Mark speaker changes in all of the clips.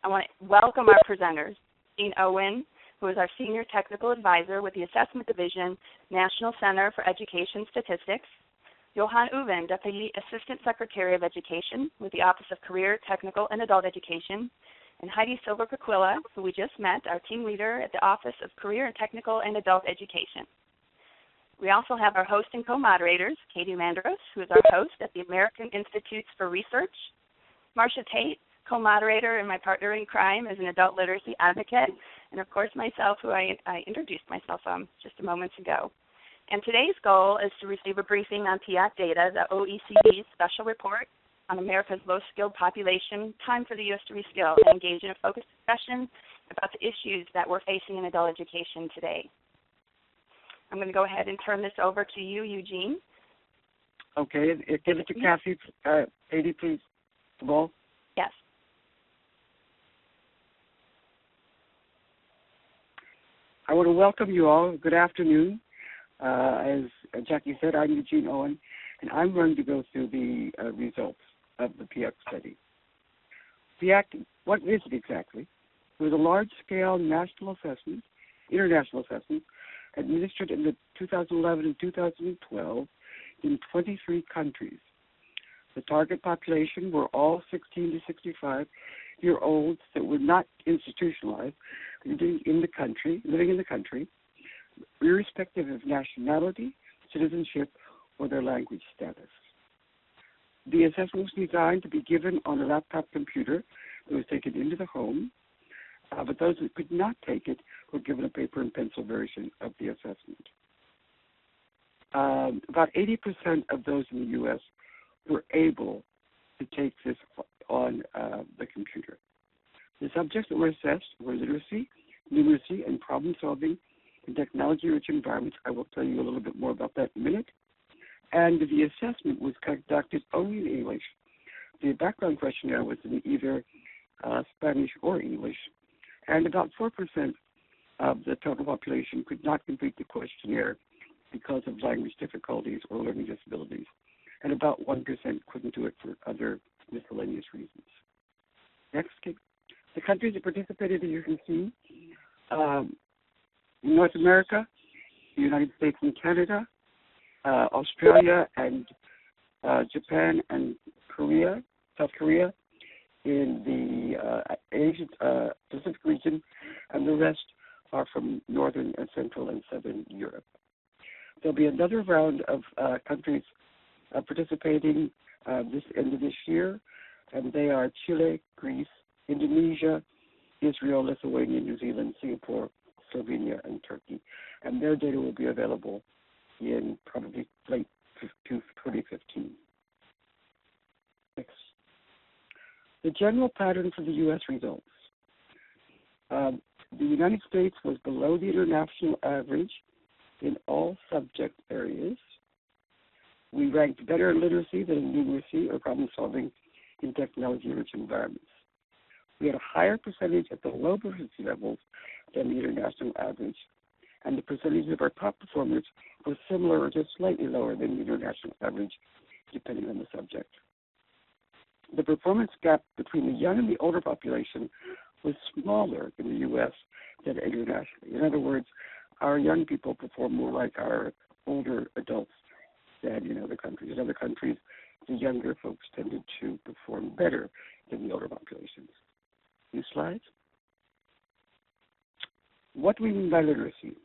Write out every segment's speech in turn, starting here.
Speaker 1: I want to welcome our presenters, Dean Owen, who is our Senior Technical Advisor with the Assessment Division, National Center for Education Statistics, Johan Uvin, Deputy Assistant Secretary of Education with the Office of Career, Technical, and Adult Education, and Heidi Silver-Pacuilla, who we just met, our team leader at the Office of Career and Technical and Adult Education. We also have our host and co-moderators, Katie Mandros, who is our host at the American Institutes for Research, Marcia Tate, co-moderator and my partner in crime as an adult literacy advocate, and of course myself, who I introduced myself just a moment ago. And today's goal is to receive a briefing on PIAAC data, the OECD's special report on America's low-skilled population, time for the U.S. to reskill, and engage in a focused discussion about the issues that we're facing in adult education today. I'm going to go ahead and turn this over to you, Eugene.
Speaker 2: Okay, give it to Kathy. Heidi, please. The ball.
Speaker 1: Yes.
Speaker 2: I want to welcome you all. Good afternoon. As Jackie said, I'm Eugene Owen, and I'm going to go through the results of the PIAAC study. PIAAC, what is it exactly? It was a large-scale national assessment, international assessment, administered in the 2011 and 2012 in 23 countries. The target population were all 16 to 65-year-olds that were not institutionalized, living in the country, irrespective of nationality, citizenship, or their language status. The assessment was designed to be given on a laptop computer that was taken into the home, but those that could not take it were given a paper and pencil version of the assessment. About 80% of those in the U.S. were able to take this on the computer. The subjects that were assessed were literacy, numeracy, and problem-solving in technology-rich environments. I will tell you a little bit more about that in a minute. And the assessment was conducted only in English. The background questionnaire was in either Spanish or English, and about 4% of the total population could not complete the questionnaire because of language difficulties or learning disabilities, and about 1% couldn't do it for other miscellaneous reasons. Next, the countries that participated, as you can see, in North America, the United States and Canada, Australia and Japan and South Korea, in the Asia Pacific region, and the rest are from Northern and Central and Southern Europe. There'll be another round of countries participating this end of this year, and they are Chile, Greece, Indonesia, Israel, Lithuania, New Zealand, Singapore, Slovenia, and Turkey. And their data will be available in probably late 2015. Next. The general pattern for the U.S. results. The United States was below the international average in all subject areas. We ranked better in literacy than in numeracy or problem-solving in technology-rich environments. We had a higher percentage at the low proficiency levels than the international average, and the percentages of our top performers were similar or just slightly lower than the international average, depending on the subject. The performance gap between the young and the older population was smaller in the U.S. than internationally. In other words, our young people perform more like our older adults than in other countries. In other countries, the younger folks tended to perform better than the older populations. Next slide. What do we mean by literacy?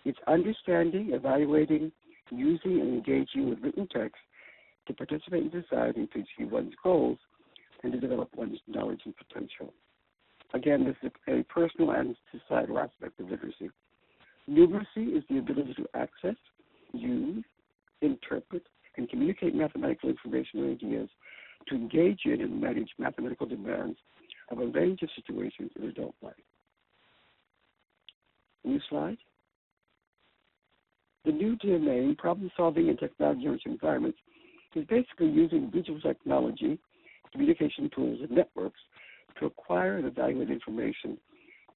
Speaker 2: It's understanding, evaluating, using, and engaging with written text to participate in society, to achieve one's goals, and to develop one's knowledge and potential. Again, this is a personal and societal aspect of literacy. Numeracy is the ability to access, use, interpret, and communicate mathematical information and ideas, to engage in and manage mathematical demands of a range of situations in adult life. New slide. The new domain, problem-solving in technology-rich environments, is basically using digital technology, communication tools, and networks to acquire and evaluate information,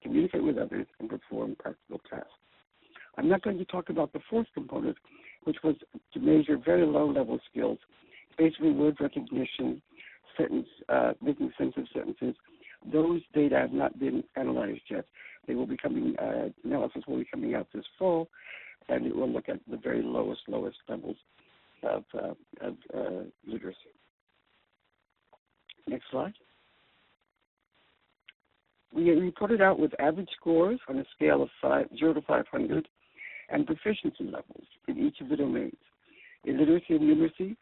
Speaker 2: communicate with others, and perform practical tasks. I'm not going to talk about the fourth component, which was to measure very low-level skills, basically word recognition, making sense of sentences, those have not been analyzed yet. They will be coming, analysis will be coming out this fall, and it will look at the very lowest levels of literacy. Next slide. We reported out with average scores on a scale of 0 to 500 and proficiency levels in each of the domains. In literacy and numeracy,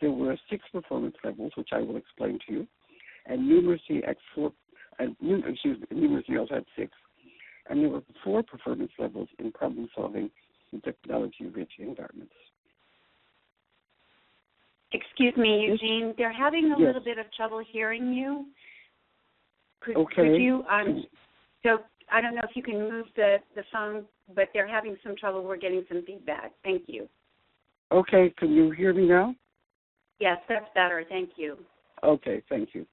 Speaker 2: there were 6 performance levels, which I will explain to you, and numeracy at 4. Numeracy also had 6, and there were 4 performance levels in problem solving in technology-rich environments.
Speaker 3: Excuse me, Eugene. They're having a little bit of trouble hearing you. Could you? So I don't know if you can move the phone, but they're having some trouble. We're getting some feedback. Thank you.
Speaker 2: Okay. Can you hear me now?
Speaker 3: Yes, that's better. Thank you.
Speaker 2: Okay. Thank you.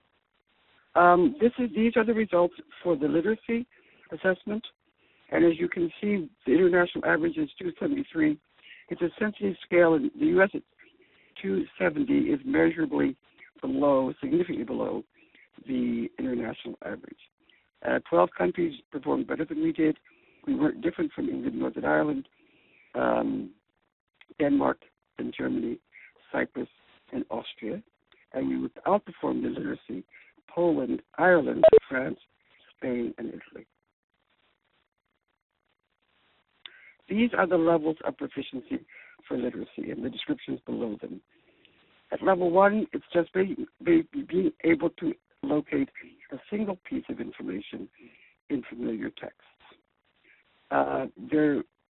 Speaker 2: These are the results for the literacy assessment, and as you can see, the international average is 273. It's a sensitive scale. In the U.S., it's 270 is measurably below, significantly below the international average. 12 countries performed better than we did. We weren't different from England, Northern Ireland, Denmark, and Germany, Cyprus, and Austria. And we outperformed in literacy Poland, Ireland, France, Spain, and Italy. These are the levels of proficiency for literacy, and the descriptions below them. At level 1, it's just being able to locate a single piece of information in familiar texts.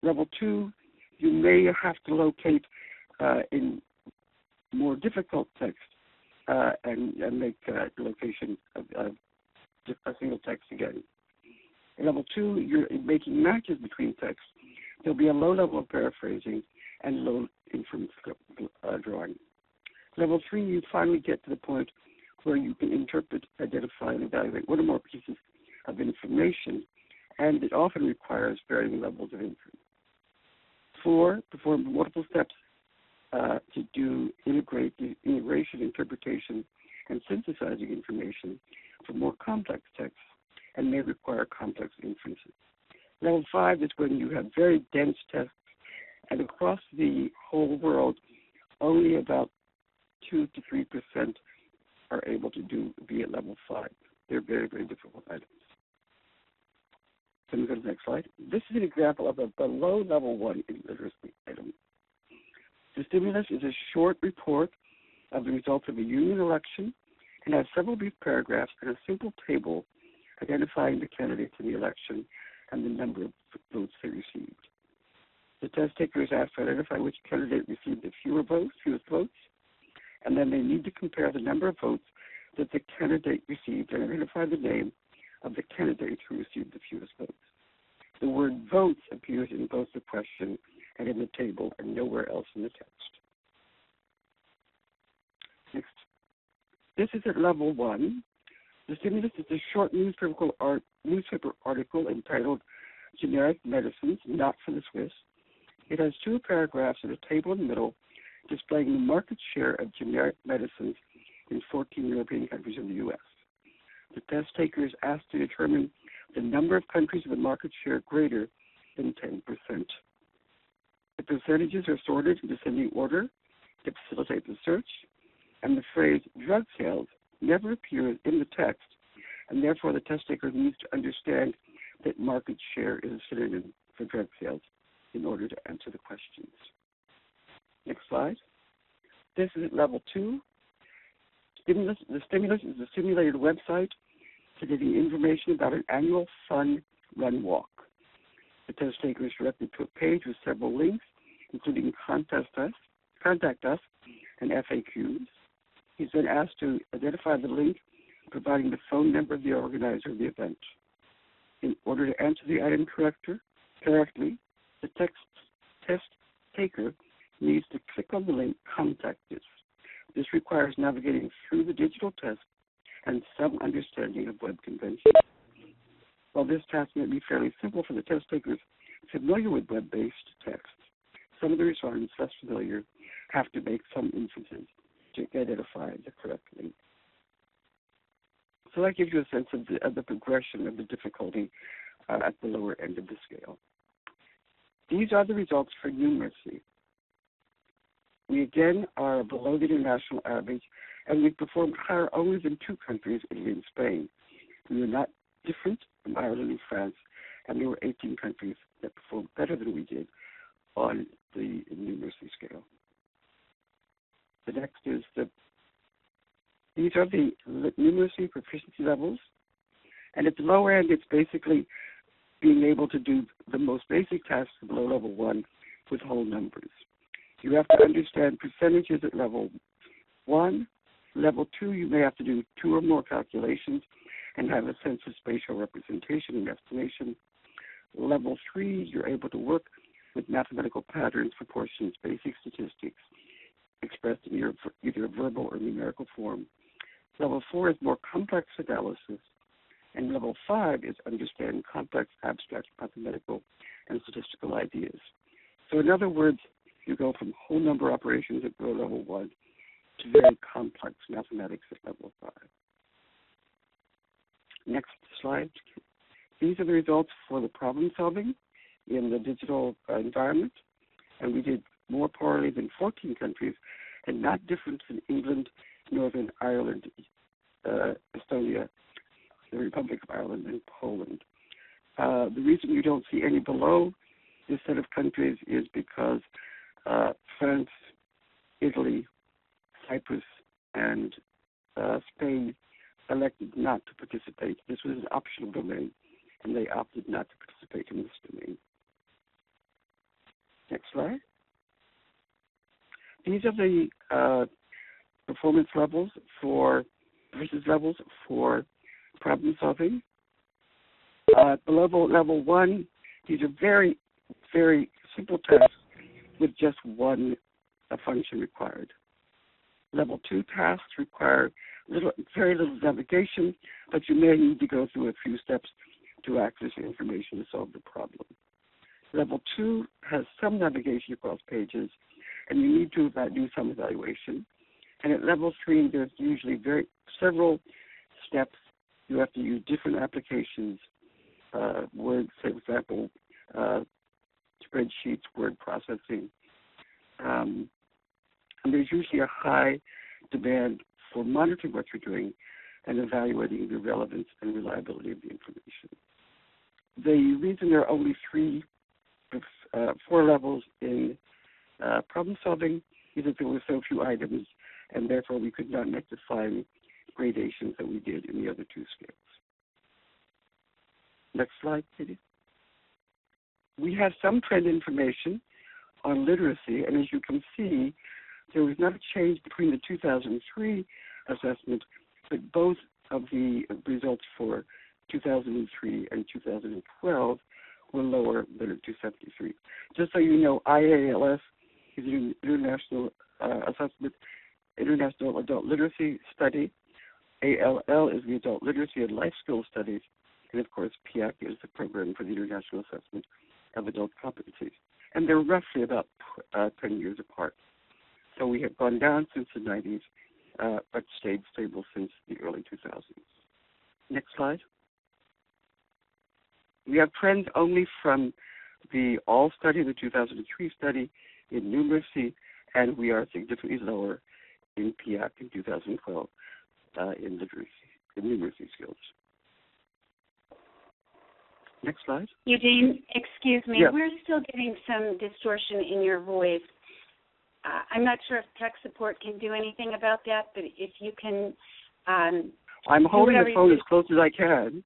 Speaker 2: Level 2, you may have to locate in more difficult text and make the location of a single text again. In level 2, you're making matches between texts. There'll be a low level of paraphrasing and low inference drawing. Level 3, you finally get to the point where you can interpret, identify, and evaluate one or more pieces of information, and it often requires varying levels of inference. 4, perform multiple steps to do integration, interpretation, and synthesizing information for more complex texts and may require complex inferences. Level 5 is when you have very dense texts, and across the whole world, only about 2 to 3% are able to be at level 5. They're very, very difficult items. Can we go to the next slide? This is an example of a below level 1 in literacy item. The stimulus is a short report of the results of a union election and has several brief paragraphs and a simple table identifying the candidates in the election and the number of votes they received. The test taker is asked to identify which candidate received the fewest votes, and then they need to compare the number of votes that the candidate received and identify the name of the candidate who received the fewest votes. The word votes appears in both the question and in the table and nowhere else in the text. Next. This is at level 1. The stimulus is a short newspaper article entitled Generic Medicines, Not for the Swiss. It has 2 paragraphs and a table in the middle displaying the market share of generic medicines in 14 European countries and the U.S. The test taker is asked to determine the number of countries with a market share greater than 10%. The percentages are sorted in descending order to facilitate the search, and the phrase drug sales never appears in the text, and therefore the test taker needs to understand that market share is a synonym for drug sales in order to answer the questions. Next slide. This is at level 2. The stimulus is a simulated website containing information about an annual fun run walk. The test taker is directed to a page with several links, including contact us, and FAQs. He's then asked to identify the link, providing the phone number of the organizer of the event. In order to answer the item correctly, the test taker needs to click on the link Contact Us. This requires navigating through the digital test and some understanding of web conventions. While this task may be fairly simple for the test takers familiar with web-based text, some of the respondents less familiar have to make some inferences to identify the correct link. So that gives you a sense of the progression of the difficulty at the lower end of the scale. These are the results for numeracy. We again are below the international average, and we performed higher only in 2 countries, Italy and Spain. We were not different from Ireland and France, and there were 18 countries that performed better than we did on the numeracy scale. The next is these are the numeracy proficiency levels, and at the lower end, it's basically being able to do the most basic tasks below level 1 with whole numbers. You have to understand percentages at level 1. Level 2, you may have to do 2 or more calculations and have a sense of spatial representation and estimation. Level 3, you're able to work with mathematical patterns, proportions, basic statistics, expressed in either verbal or numerical form. Level 4 is more complex analysis, and level 5 is understanding complex, abstract, mathematical, and statistical ideas. So in other words, you go from whole number operations at level 1 to very complex mathematics at level 5. Next slide. These are the results for the problem solving in the digital environment, and we did more poorly than 14 countries, and not different than England, Northern Ireland, Estonia, the Republic of Ireland, and Poland. The reason you don't see any below this set of countries is because France, Italy, Cyprus, and Spain elected not to participate. This was an optional domain, and they opted not to participate in this domain. Next slide. These are the performance levels for problem solving. Below level 1, these are very, very simple tasks with just one function required. Level 2 tasks require very little navigation, but you may need to go through a few steps to access information to solve the problem. Level 2 has some navigation across pages, and you need to do some evaluation. And at level 3, there's usually several steps. You have to use different applications, Word, for example, spreadsheets, word processing. And there's usually a high demand for monitoring what you're doing and evaluating the relevance and reliability of the information. The reason there are only 4 levels in problem solving is that there were so few items, and therefore we could not make the fine gradations that we did in the other 2 scales. Next slide, please. We have some trend information on literacy, and as you can see, there was not a change between the 2003 assessment, but both of the results for 2003 and 2012 were lower than in 2003. Just so you know, IALS is an international assessment, International Adult Literacy Study. ALL is the Adult Literacy and Life Skills Studies, and of course, PIAAC is the program for the International Assessment of Adult Competencies. And they're roughly about 10 years apart. So we have gone down since the 90s, but stayed stable since the early 2000s. Next slide. We have trends only from the ALL study, the 2003 study in numeracy, and we are significantly lower in PIAAC in 2012 in numeracy skills. Next slide.
Speaker 3: Eugene, excuse me,
Speaker 2: yeah.
Speaker 3: We're still getting some distortion in your voice. I'm not sure if tech support can do anything about that, but if you can...
Speaker 2: I'm holding the phone as close as I can.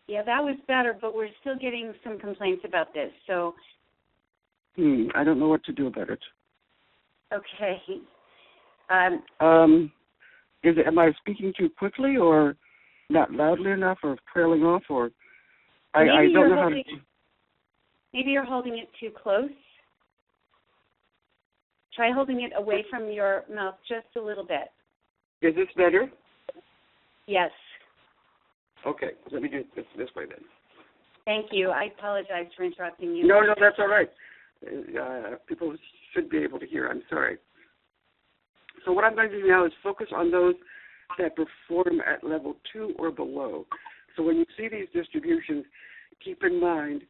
Speaker 3: Yeah, that was better, but we're still getting some complaints about this, so...
Speaker 2: I don't know what to do about it.
Speaker 3: Okay.
Speaker 2: Am I speaking too quickly, or not loudly enough, or trailing off, or... I don't know how to...
Speaker 3: Maybe you're holding it too close. Try holding it away from your mouth just a little bit.
Speaker 2: Is this better?
Speaker 3: Yes.
Speaker 2: Okay, let me do it this way then.
Speaker 3: Thank you. I apologize for interrupting you.
Speaker 2: No, that's all right. People should be able to hear. I'm sorry. So what I'm going to do now is focus on those that perform at level 2 or below. So when you see these distributions, keep in mind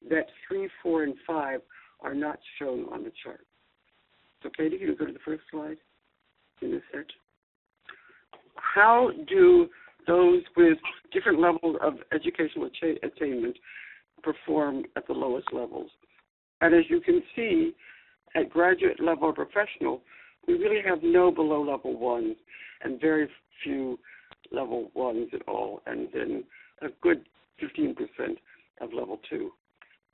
Speaker 2: that 3, 4, and 5 are not shown on the chart. So Katie, you can go to the first slide in this set. How do those with different levels of educational attainment perform at the lowest levels? And as you can see, at graduate level or professional, we really have no below level 1s and very few level 1s at all, and then a good 15% of level 2.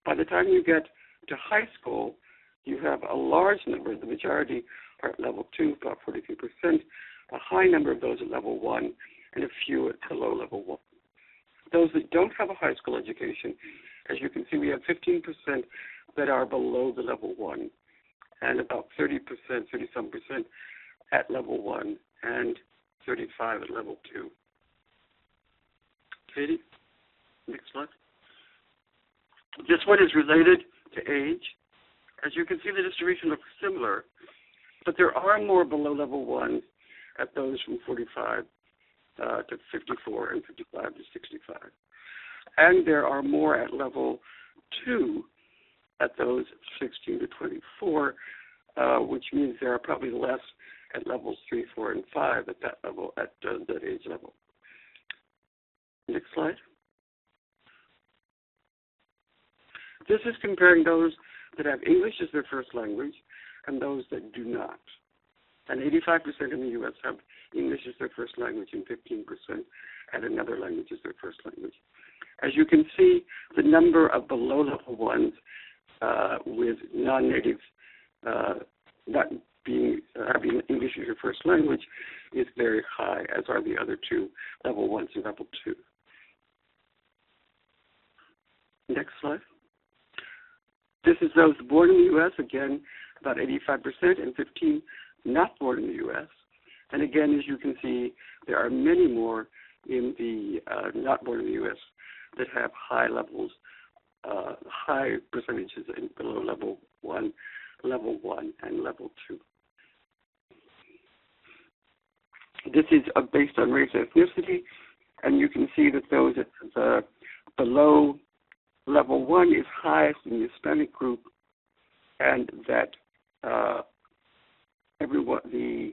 Speaker 2: By the time you get to high school, you have a large number, the majority are at level 2, about 43%, a high number of those at level 1, and a few at below level 1. Those that don't have a high school education, as you can see, we have 15% that are below the level 1, and about 30%, 30-some% at level 1, and 35 at level 2. Katie, next slide. This one is related to age. As you can see, the distribution looks similar, but there are more below level 1s at those from 45 to 54 and 55 to 65. And there are more at level 2 at those 16 to 24, which means there are probably less at levels 3, 4, and 5 at that level, at that age level. Next slide. This is comparing those that have English as their first language and those that do not. And 85% in the U.S. have English as their first language and 15% had another language as their first language. As you can see, the number of below level 1s with non-native not being having English as your first language is very high, as are the other two, level 1s and level 2. Next slide. This is those born in the U.S., again, about 85%, and 15 not born in the U.S. And again, as you can see, there are many more in the not born in the U.S. that have high levels, high percentages in below level 1, and level 2. This is based on race and ethnicity, and you can see that those at the below level 1 is highest in the Hispanic group, and that the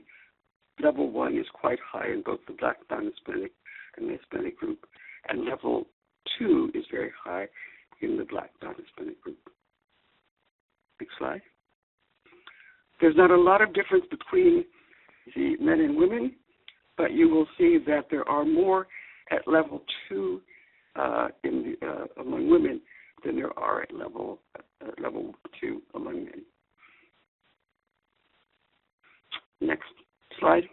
Speaker 2: level 1 is quite high in both the Black non-Hispanic and the Hispanic group, and level 2 is very high in the Black non-Hispanic group. Next slide. There's not a lot of difference between the men and women, but you will see that there are more at level 2 among women than there are at level 2 among men. Next slide.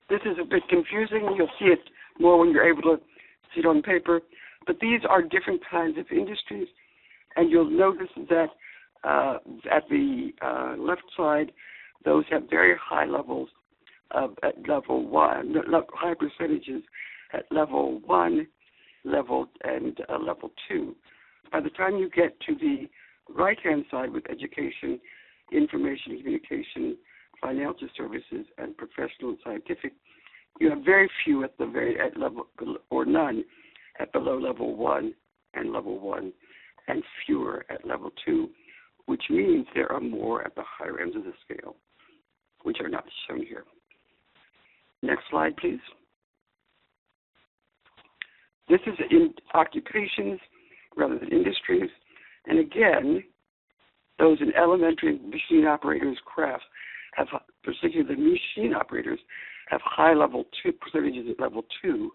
Speaker 2: This is a bit confusing. You'll see it more when you're able to see it on paper. But these are different kinds of industries, and you'll notice that at the left side, those have very high levels at level 1, high percentages at level 1, level 2. By the time you get to the right-hand side with education, information, communication, financial services, and professional and scientific, you have very few at level, or none at below level 1, and fewer at level 2, which means there are more at the higher ends of the scale, which are not shown here. Next slide, please. This is in occupations rather than industries. And again, those in elementary machine operators, crafts, have, particularly the machine operators, have high level 2 percentages at level 2.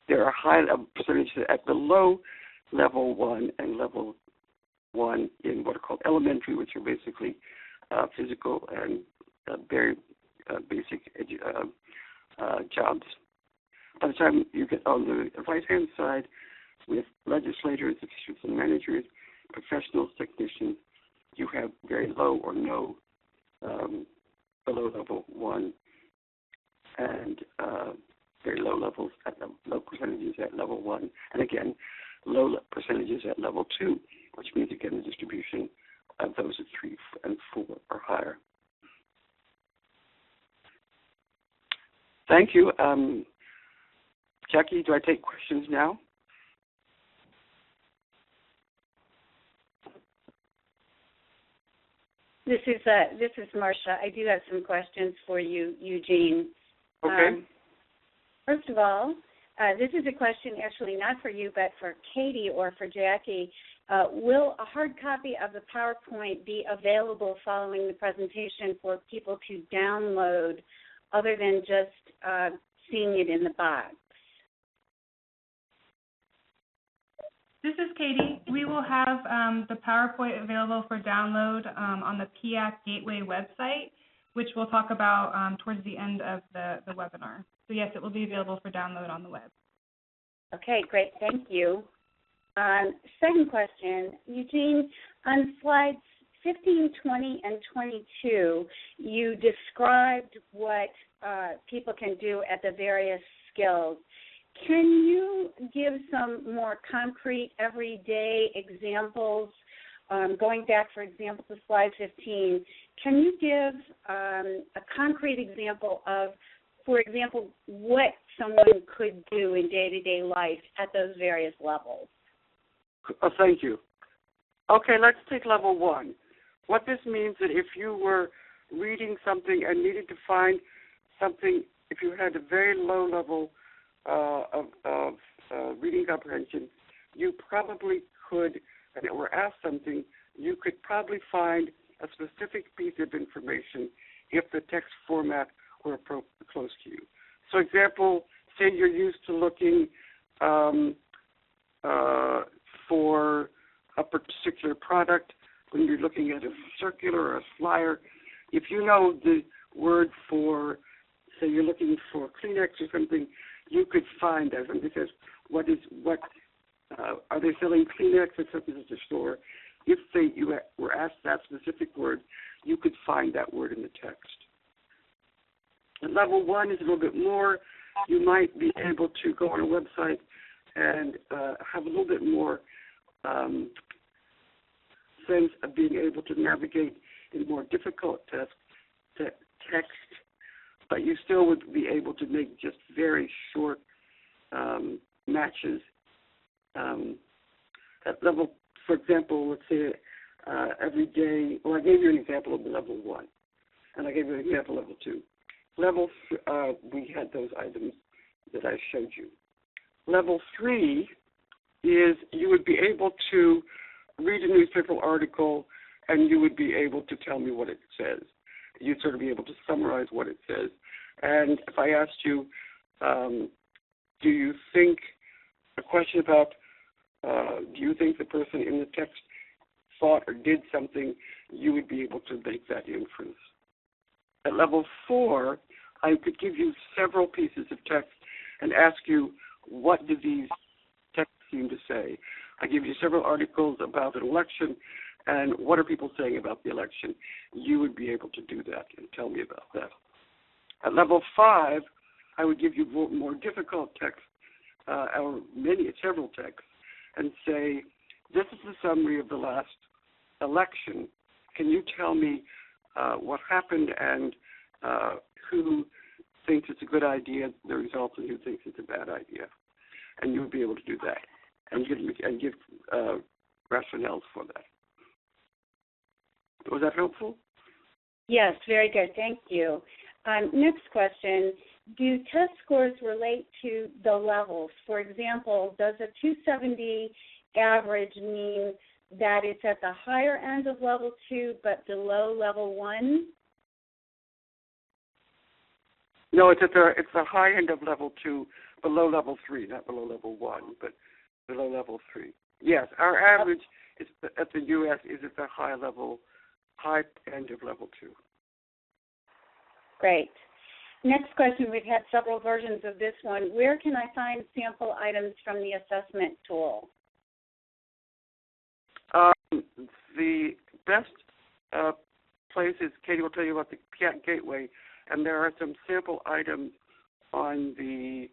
Speaker 2: There are high percentages at below level 1 and level 1 in what are called elementary, which are basically physical and very basic jobs. By the time you get on the right-hand side with legislators, officials and managers, professionals, technicians, you have very low or no below level 1 and very low levels at low percentages at level 1, and again, low percentages at level 2, which means again the distribution of those at 3 and 4 or higher. Thank you. Jackie, do I take questions now?
Speaker 3: This is Marcia. I do have some questions for you, Eugene.
Speaker 2: Okay.
Speaker 3: First of all, this is a question actually not for you, but for Katie or for Jackie. Will a hard copy of the PowerPoint be available following the presentation for people to download other than just seeing it in the box?
Speaker 4: This is Katie. We will have the PowerPoint available for download on the PIAAC Gateway website, which we'll talk about towards the end of the webinar. So yes, it will be available for download on the web.
Speaker 3: Okay, great. Thank you. Second question, Eugene, on slides 15, 20, and 22, you described what people can do at the various skills. Can you give some more concrete, everyday examples? Going back, for example, to slide 15, can you give a concrete example of, for example, what someone could do in day-to-day life at those various levels?
Speaker 2: Thank you. Okay, let's take level 1. What this means that if you were reading something and needed to find something, if you had a very low level of reading comprehension, you probably could, and it were asked something, you could probably find a specific piece of information if the text format were close to you. So example, say you're used to looking for a particular product when you're looking at a circular or a flyer. If you know the word for, say you're looking for Kleenex or something, you could find that. Somebody says, are they selling Kleenex at such a store? If you were asked that specific word, you could find that word in the text. And level 1 is a little bit more. You might be able to go on a website and have a little bit more sense of being able to navigate in more difficult text, but you still would be able to make just very short matches. At level, for example, let's say every day, well, I gave you an example of level 1, and I gave you an example of level 2. Level, we had those items that I showed you. Level 3 is you would be able to read a newspaper article and you would be able to tell me what it says. You'd sort of be able to summarize what it says. And if I asked you, do you think, a question about, do you think the person in the text thought or did something, you would be able to make that inference. At level 4, I could give you several pieces of text and ask you, what do these texts seem to say? I give you several articles about an election, and what are people saying about the election? You would be able to do that and tell me about that. At level 5, I would give you more difficult text, or several texts, and say, this is the summary of the last election. Can you tell me what happened and who thinks it's a good idea, the results, and who thinks it's a bad idea? And you would be able to do that and give rationales for that. Was that helpful?
Speaker 3: Yes, very good. Thank you. Next question. Do test scores relate to the levels? For example, does a 270 average mean that it's at the higher end of level 2 but below level 1?
Speaker 2: No, it's the high end of level 2, below level 3, not below level 1, but below level 3. Yes, our average is at the U.S. is at the high end of level 2.
Speaker 3: Great. Next question, we've had several versions of this one. Where can I find sample items from the assessment tool?
Speaker 2: The best place is, Katie will tell you about the PIAAC Gateway, and there are some sample items on the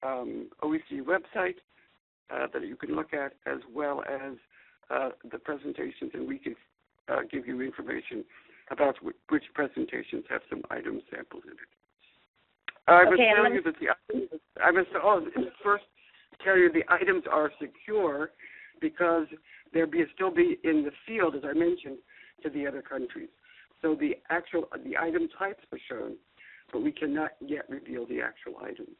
Speaker 2: OECD website that you can look at, as well as the presentations, and we can give you information about which presentations have some item samples in it. I must tell you that first tell you the items are secure because they'll still be in the field, as I mentioned, to the other countries. So the item types are shown, but we cannot yet reveal the actual items.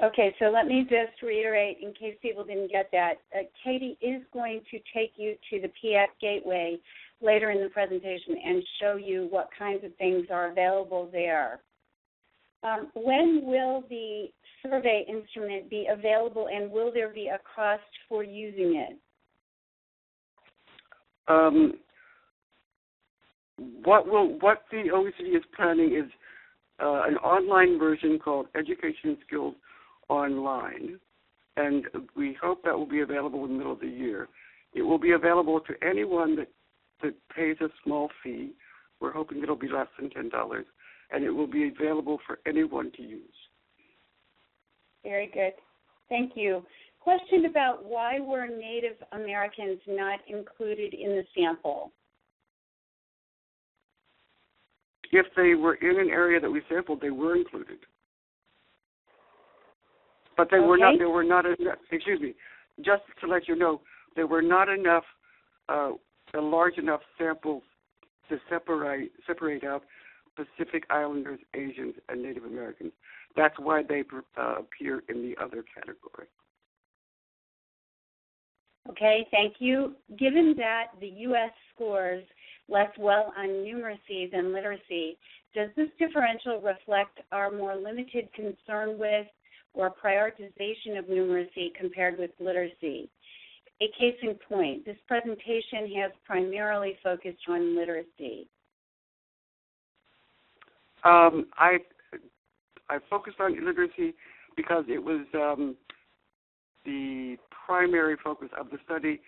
Speaker 3: Okay, so let me just reiterate in case people didn't get that. Katie is going to take you to the PIAAC Gateway later in the presentation and show you what kinds of things are available there. When will the survey instrument be available, and will there be a cost for using it?
Speaker 2: What the OECD is planning is an online version called Education Skills Online, and we hope that will be available in the middle of the year. It will be available to anyone that pays a small fee. We're hoping it'll be less than $10, and it will be available for anyone to use.
Speaker 3: Very good. Thank you. Question about why were Native Americans not included in the sample?
Speaker 2: If they were in an area that we sampled, they were included. But they were not. There were not enough. Excuse me. Just to let you know, there were not enough, a large enough samples to separate out Pacific Islanders, Asians, and Native Americans. That's why they appear in the other category.
Speaker 3: Okay, thank you. Given that the U.S. scores less well on numeracy than literacy, does this differential reflect our more limited concern with or prioritization of numeracy compared with literacy? A case in point, this presentation has primarily focused on literacy.
Speaker 2: I focused on literacy because it was the primary focus of the study.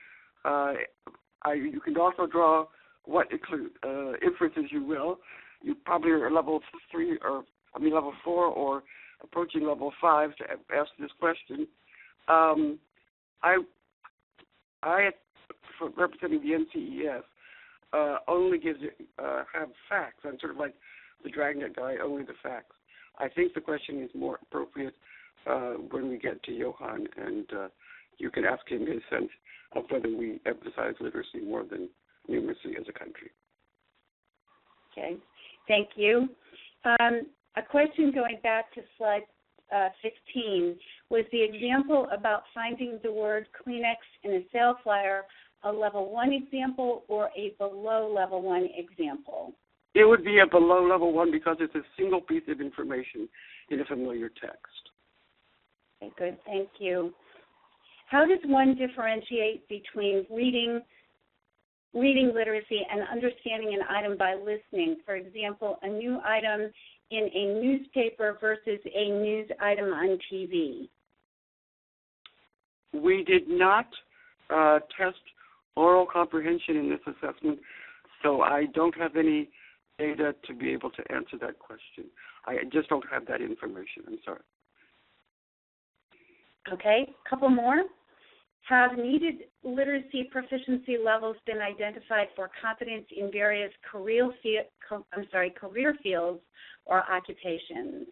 Speaker 2: You can also draw what inferences you will. You probably are level 4 or approaching level 5 to ask this question. I representing the NCEF, only have facts. I'm sort of like the Dragnet guy, only the facts. I think the question is more appropriate when we get to Johan, and you can ask him his sense of whether we emphasize literacy more than numeracy as a country.
Speaker 3: Okay, thank you. A question going back to slide 15, was the example about finding the word Kleenex in a sale flyer a level 1 example or a below level 1 example?
Speaker 2: It would be a below level 1 because it's a single piece of information in a familiar text.
Speaker 3: Okay, good, thank you. How does one differentiate between reading literacy and understanding an item by listening? For example, a new item in a newspaper versus a news item on TV.
Speaker 2: We did not test oral comprehension in this assessment, so I don't have any data to be able to answer that question. I just don't have that information. I'm sorry.
Speaker 3: Okay, a couple more. Have needed literacy proficiency levels been identified for competence in various career fields or occupations?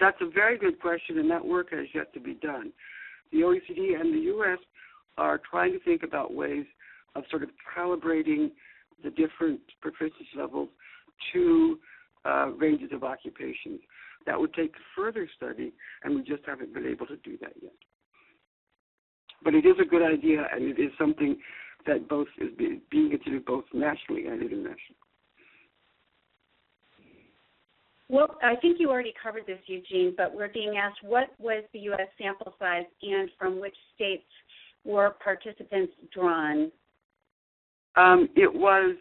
Speaker 2: That's a very good question, and that work has yet to be done. The OECD and the U.S. are trying to think about ways of sort of calibrating the different proficiency levels to ranges of occupations. That would take further study, and we just haven't been able to do that yet. But it is a good idea, and it is something that both is being considered both nationally and internationally.
Speaker 3: Well, I think you already covered this, Eugene, but we're being asked what was the U.S. sample size and from which states were participants drawn?
Speaker 2: It was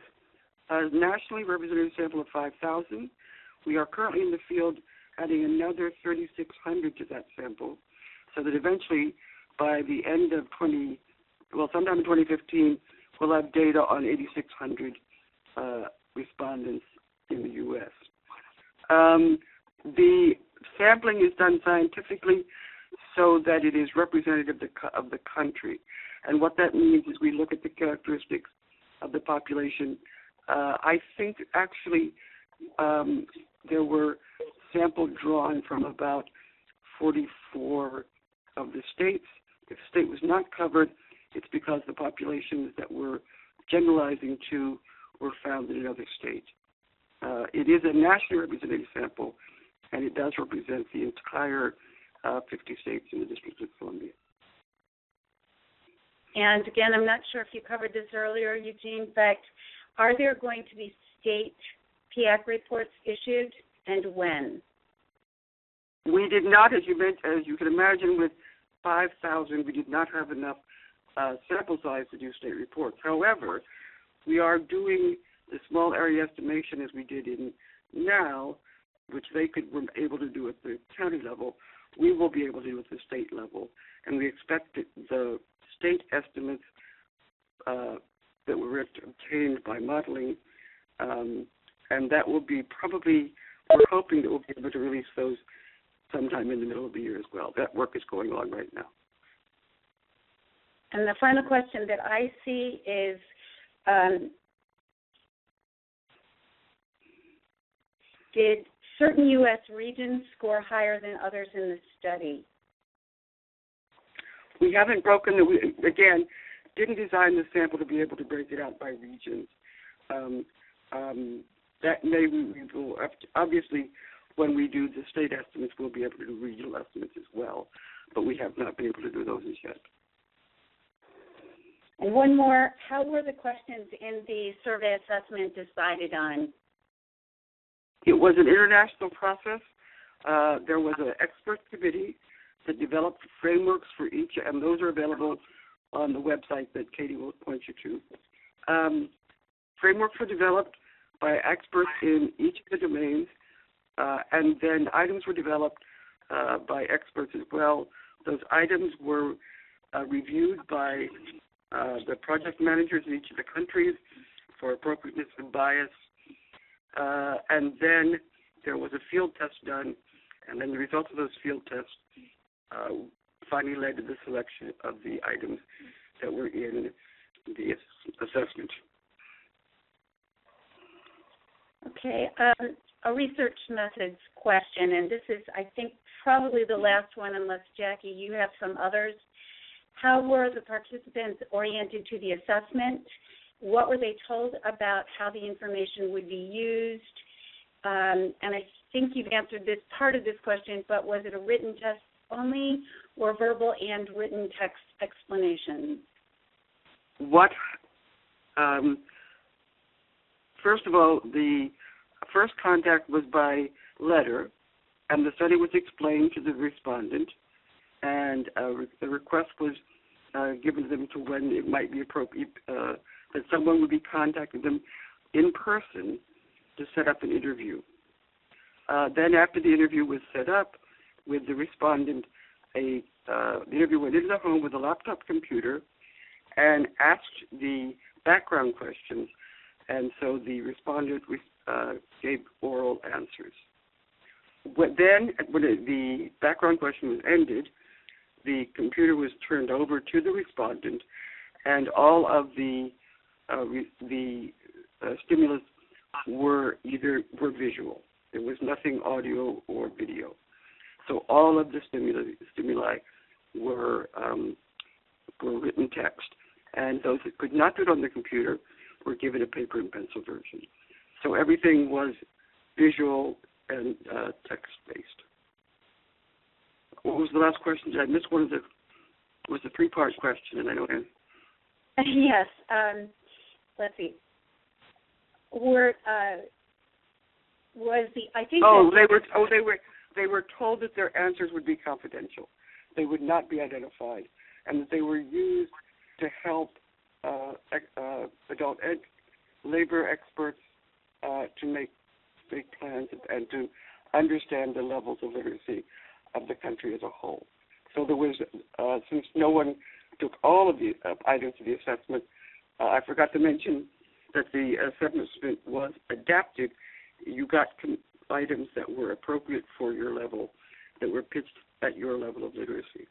Speaker 2: a nationally representative sample of 5,000. We are currently in the field adding another 3,600 to that sample, so that eventually by the end of sometime in 2015, we'll have data on 8,600 respondents in the U.S. The sampling is done scientifically so that it is representative of the country. And what that means is we look at the characteristics of the population. I think actually there were samples drawn from about 44 of the states. If the state was not covered, it's because the populations that we're generalizing to were found in another state. It is a nationally representative sample, and it does represent the entire 50 states in the District of Columbia.
Speaker 3: And again, I'm not sure if you covered this earlier, Eugene, but are there going to be state PIAAC reports issued, and when?
Speaker 2: We did not, as you can imagine, with 5,000, we did not have enough sample size to do state reports. However, we are doing the small area estimation as we did in now, which were able to do at the county level. We will be able to do at the state level, and we expect that the state estimates that were obtained by modeling, and that will be probably, we're hoping that we'll be able to release those sometime in the middle of the year as well. That work is going on right now.
Speaker 3: And the final question that I see is, did certain U.S. regions score higher than others in the study?
Speaker 2: We haven't again, didn't design the sample to be able to break it out by regions. That we will, obviously, when we do the state estimates, we'll be able to do regional estimates as well, but we have not been able to do those as yet.
Speaker 3: And one more, how were the questions in the survey assessment decided on?
Speaker 2: It was an international process. There was an expert committee that developed frameworks for each, and those are available on the website that Katie will point you to. Frameworks were developed by experts in each of the domains, and then items were developed by experts as well. Those items were reviewed by the project managers in each of the countries for appropriateness and bias, and then there was a field test done, and then the results of those field tests finally led to the selection of the items that were in the assessment.
Speaker 3: Okay, a research methods question, and this is, I think, probably the last one, unless, Jackie, you have some others. How were the participants oriented to the assessment? What were they told about how the information would be used? And I think you've answered this part of this question, but was it a written test only or verbal and written text explanations?
Speaker 2: First of all, the first contact was by letter, and the study was explained to the respondent, and the request was given to them to when it might be appropriate, that someone would be contacting them in person to set up an interview. Then after the interview was set up with the respondent, the interview went into the home with a laptop computer and asked the background questions, and so the respondent gave oral answers. When the background question was ended, the computer was turned over to the respondent, and all of the stimulus were visual. There was nothing audio or video. So all of the stimuli were written text, and those that could not do it on the computer were given a paper and pencil version. So everything was visual and text-based. What was the last question? Did I miss one of the? It was a three-part question, and I don't.
Speaker 3: Yes. Let's see.
Speaker 2: They were told that their answers would be confidential. They would not be identified, and that they were used to help adult labor experts to make plans and to understand the levels of literacy of the country as a whole. So there was, since no one took all of the items of the assessment, I forgot to mention that the assessment was adapted. You got items that were appropriate for your level, that were pitched at your level of literacy.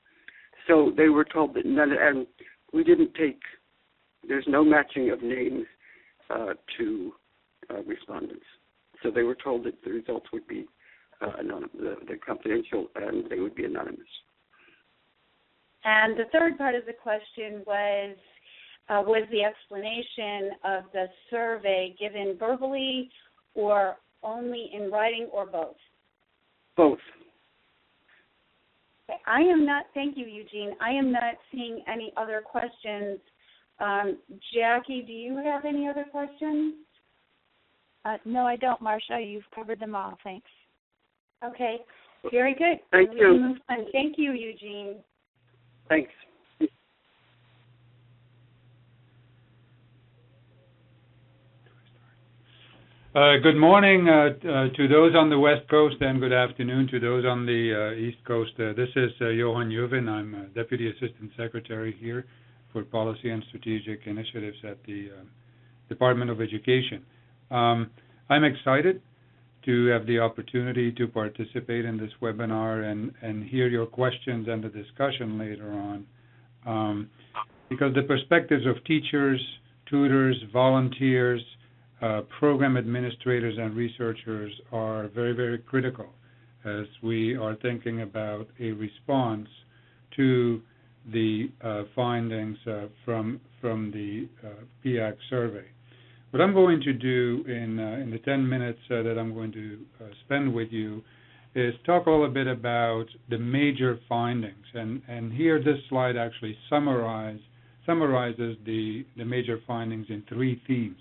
Speaker 2: So they were told that none, and we didn't take, there's no matching of names to respondents. So they were told that the results would be they're confidential and they would be anonymous.
Speaker 3: And the third part of the question was the explanation of the survey given verbally or only in writing or both?
Speaker 2: Both.
Speaker 3: Okay. I am not, thank you, Eugene. I am not seeing any other questions. Jackie, do you have any other questions?
Speaker 1: No, I don't, Marcia. You've covered them all. Thanks.
Speaker 3: Okay. Very good.
Speaker 2: Thank you.
Speaker 3: Thank you, Eugene.
Speaker 2: Thanks.
Speaker 5: Good morning to those on the West Coast and good afternoon to those on the East Coast. This is Johan Uvin. I'm Deputy Assistant Secretary here for Policy and Strategic Initiatives at the Department of Education. I'm excited to have the opportunity to participate in this webinar and hear your questions and the discussion later on, because the perspectives of teachers, tutors, volunteers, program administrators and researchers are very, very critical as we are thinking about a response to the findings from the PIAAC survey. What I'm going to do in the 10 minutes that I'm going to spend with you is talk a little bit about the major findings. And here this slide actually summarizes the major findings in 3 themes.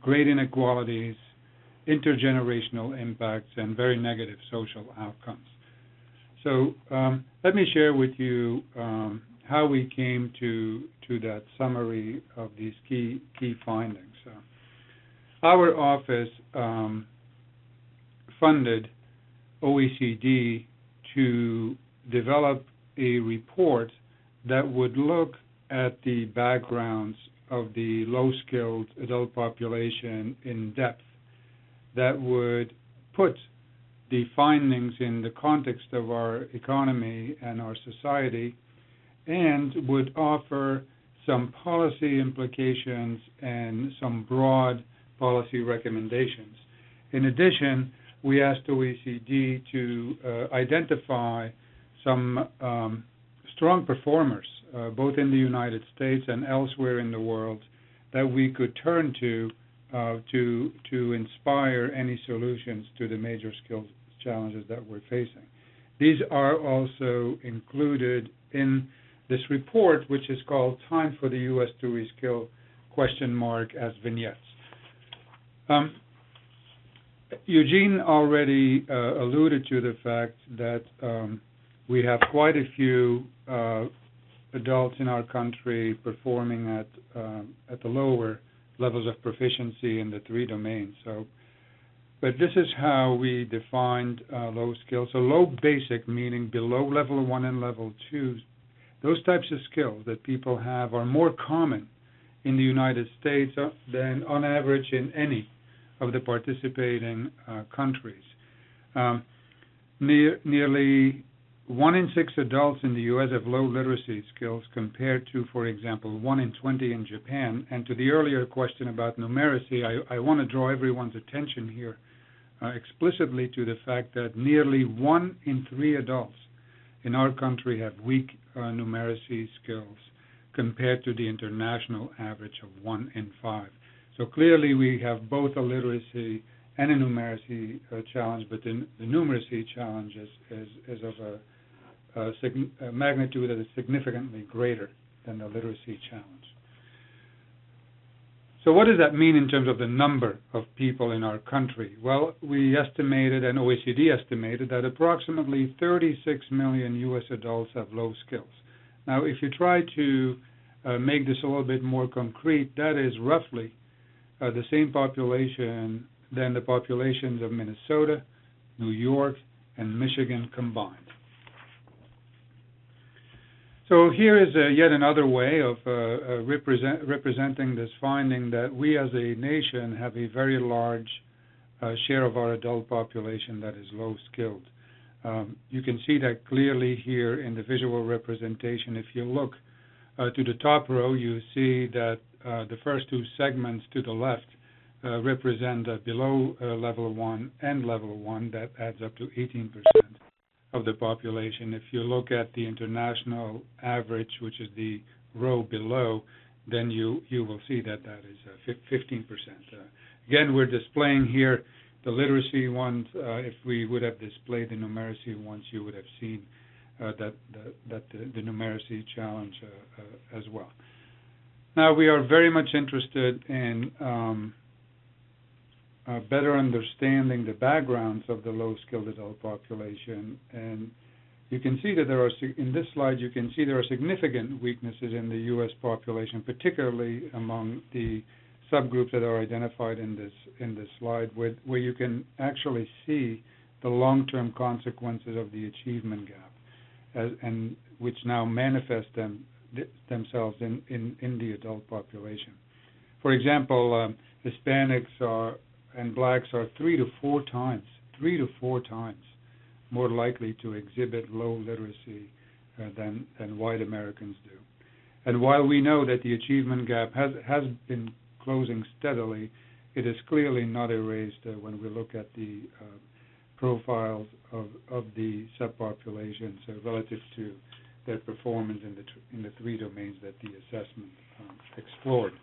Speaker 5: Great inequalities, intergenerational impacts, and very negative social outcomes. So let me share with you how we came to that summary of these key findings. Our office funded OECD to develop a report that would look at the backgrounds of the low-skilled adult population in depth, that would put the findings in the context of our economy and our society, and would offer some policy implications and some broad policy recommendations. In addition, we asked OECD to identify some strong performers, both in the United States and elsewhere in the world, that we could turn to inspire any solutions to the major skills challenges that we're facing. These are also included in this report, which is called Time for the U.S. to Reskill, ? as vignettes. Eugene already alluded to the fact that we have quite a few adults in our country performing at the lower levels of proficiency in the 3 domains. But this is how we defined low skills. So low basic, meaning below level 1 and level 2. Those types of skills that people have are more common in the United States than on average in any of the participating countries. Nearly 1 in 6 adults in the U.S. have low literacy skills compared to, for example, 1 in 20 in Japan. And to the earlier question about numeracy, I want to draw everyone's attention here explicitly to the fact that nearly 1 in 3 adults in our country have weak numeracy skills compared to the international average of 1 in 5. So clearly we have both a literacy and a numeracy challenge, but the numeracy challenge is of a magnitude that is significantly greater than the literacy challenge. So what does that mean in terms of the number of people in our country? Well, we estimated, and OECD estimated, that approximately 36 million U.S. adults have low skills. Now, if you try to make this a little bit more concrete, that is roughly the same population than the populations of Minnesota, New York, and Michigan combined. So here is yet another way of representing this finding that we as a nation have a very large share of our adult population that is low-skilled. You can see that clearly here in the visual representation. If you look to the top row, you see that the first 2 segments to the left represent below level 1 and level 1. That adds up to 18% of the population. If you look at the international average, which is the row below, then you will see that is 15%. Again, we're displaying here the literacy ones. If we would have displayed the numeracy ones, you would have seen that the numeracy challenge as well. Now, we are very much interested in better understanding the backgrounds of the low-skilled adult population, and you can see that there are, in this slide, you can see there are significant weaknesses in the U.S. population, particularly among the subgroups that are identified in this slide, where you can actually see the long-term consequences of the achievement gap, and which now manifest themselves in the adult population. For example, Hispanics and blacks are 3 to 4 times more likely to exhibit low literacy than white Americans do. And while we know that the achievement gap has been closing steadily, it is clearly not erased when we look at the profiles of the subpopulations relative to their performance in the 3 domains that the assessment explored.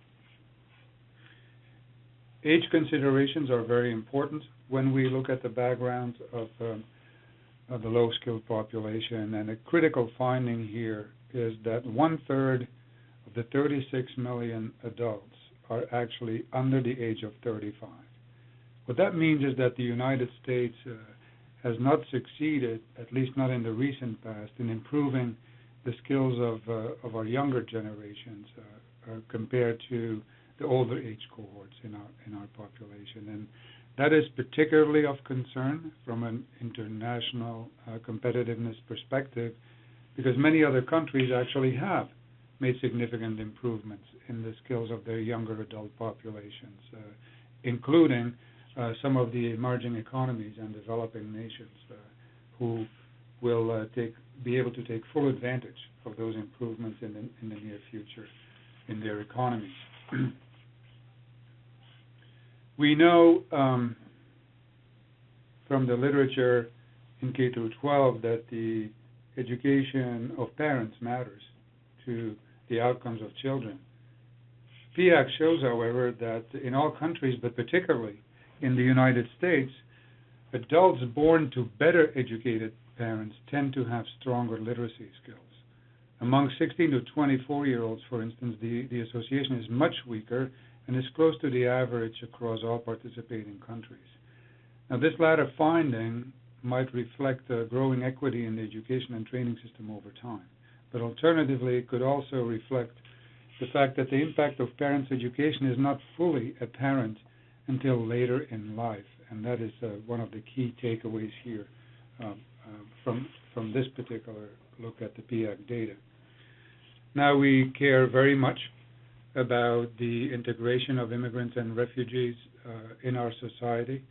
Speaker 5: Age considerations are very important when we look at the background of the low-skilled population, and a critical finding here is that 1/3 of the 36 million adults are actually under the age of 35. What that means is that the United States has not succeeded, at least not in the recent past, in improving the skills of our younger generations compared to the older age cohorts in our population, and that is particularly of concern from an international competitiveness perspective, because many other countries actually have made significant improvements in the skills of their younger adult populations, including some of the emerging economies and developing nations who will be able to take full advantage of those improvements in the near future in their economies. We know from the literature in K through 12 that the education of parents matters to the outcomes of children. PIAAC shows, however, that in all countries, but particularly in the United States, adults born to better educated parents tend to have stronger literacy skills. Among 16 to 24-year-olds, for instance, the association is much weaker and is close to the average across all participating countries. Now, this latter finding might reflect growing equity in the education and training system over time, but alternatively, it could also reflect the fact that the impact of parents' education is not fully apparent until later in life, and that is one of the key takeaways here from this particular look at the PIAAC data. Now, we care very much about the integration of immigrants and refugees in our society,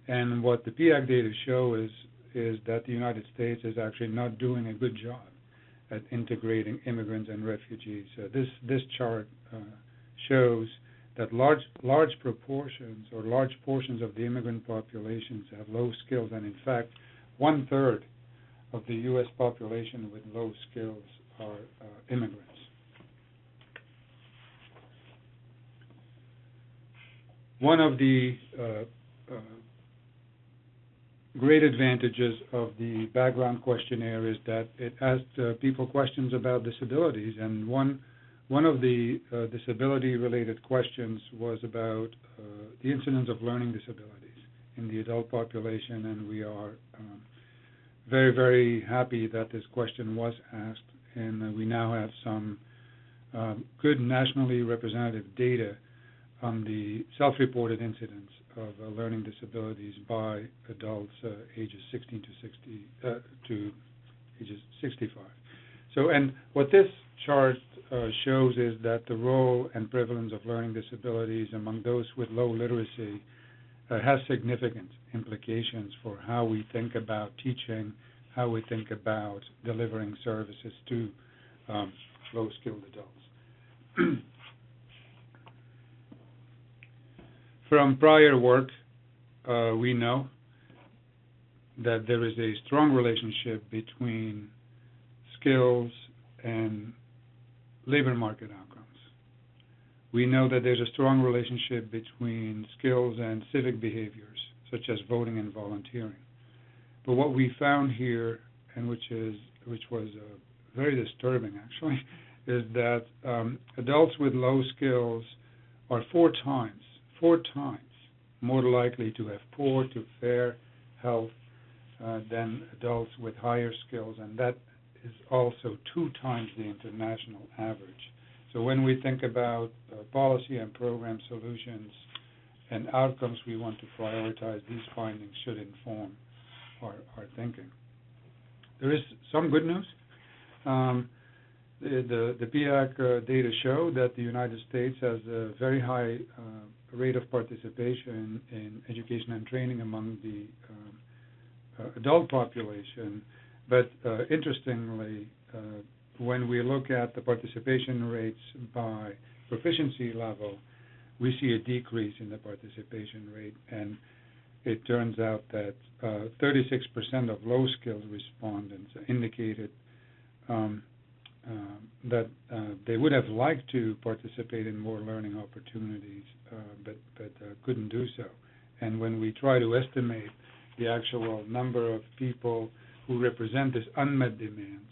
Speaker 5: and what the PIAAC data show is that the United States is actually not doing a good job at integrating immigrants and refugees. This chart shows that large proportions or large portions of the immigrant populations have low skills, and in fact, 1/3 of the U.S. population with low skills are immigrants. One of the great advantages of the background questionnaire is that it asked people questions about disabilities, and one of the disability-related questions was about the incidence of learning disabilities in the adult population, and we are very, very happy that this question was asked, and we now have some good nationally representative data on the self-reported incidence of learning disabilities by adults ages 16 to ages 65. So, and what this chart shows is that the role and prevalence of learning disabilities among those with low literacy has significant implications for how we think about teaching, how we think about delivering services to low-skilled adults. From prior work, we know that there is a strong relationship between skills and labor market outcomes. We know that there's a strong relationship between skills and civic behaviors, such as voting and volunteering. But what we found here, and which was very disturbing actually, is that adults with low skills are four times more likely to have poor to fair health than adults with higher skills, and that is also 2 times the international average. So when we think about policy and program solutions and outcomes we want to prioritize, these findings should inform our thinking. There is some good news. The PIAAC data show that the United States has a very high rate of participation in education and training among the adult population, but interestingly, when we look at the participation rates by proficiency level, we see a decrease in the participation rate, and it turns out that 36% of low-skilled respondents indicated that they would have liked to participate in more learning opportunities, but couldn't do so. And when we try to estimate the actual number of people who represent this unmet demand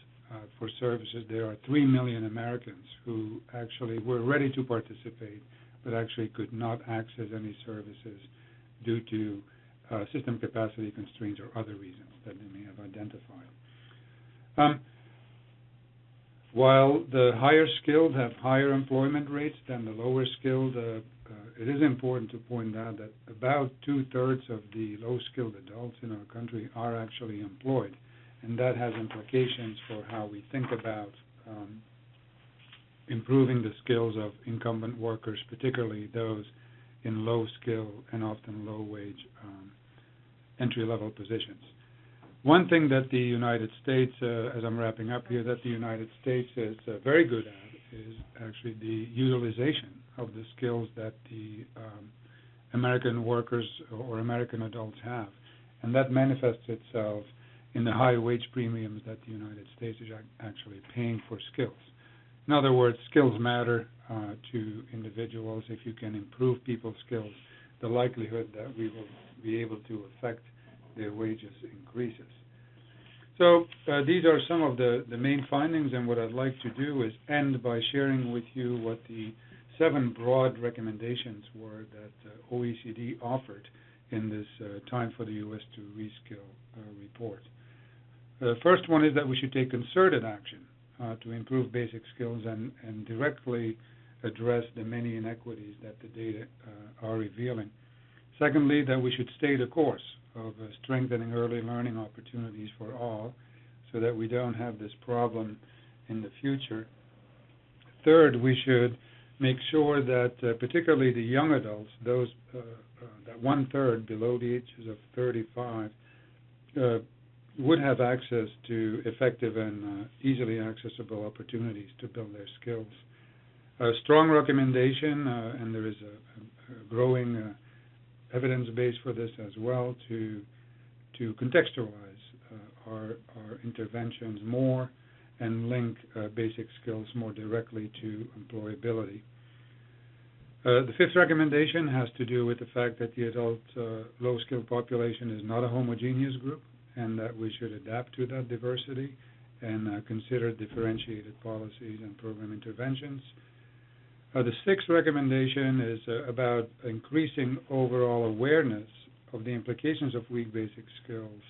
Speaker 5: for services, there are 3 million Americans who actually were ready to participate, but actually could not access any services due to system capacity constraints or other reasons that they may have identified. While the higher skilled have higher employment rates than the lower skilled, it is important to point out that about 2/3 of the low-skilled adults in our country are actually employed, and that has implications for how we think about improving the skills of incumbent workers, particularly those in low-skill and often low-wage entry-level positions. One thing that the United States, as I'm wrapping up here, that the United States is very good at is actually the utilization of the skills that the American workers or American adults have. And that manifests itself in the high wage premiums that the United States is actually paying for skills. In other words, skills matter to individuals. If you can improve people's skills, the likelihood that we will be able to affect their wages increases. So these are some of the main findings, and what I'd like to do is end by sharing with you what the 7 broad recommendations were that OECD offered in this Time for the U.S. to Reskill report. The first one is that we should take concerted action to improve basic skills and directly address the many inequities that the data are revealing. Secondly, that we should stay the course of strengthening early learning opportunities for all so that we don't have this problem in the future. Third, we should make sure that particularly the young adults, those that 1/3 below the ages of 35, would have access to effective and easily accessible opportunities to build their skills. A strong recommendation, and there is a growing evidence base for this as well, to contextualize our interventions more and link basic skills more directly to employability. The 5th recommendation has to do with the fact that the adult low-skilled population is not a homogeneous group, and that we should adapt to that diversity and consider differentiated policies and program interventions. The 6th recommendation is about increasing overall awareness of the implications of weak basic skills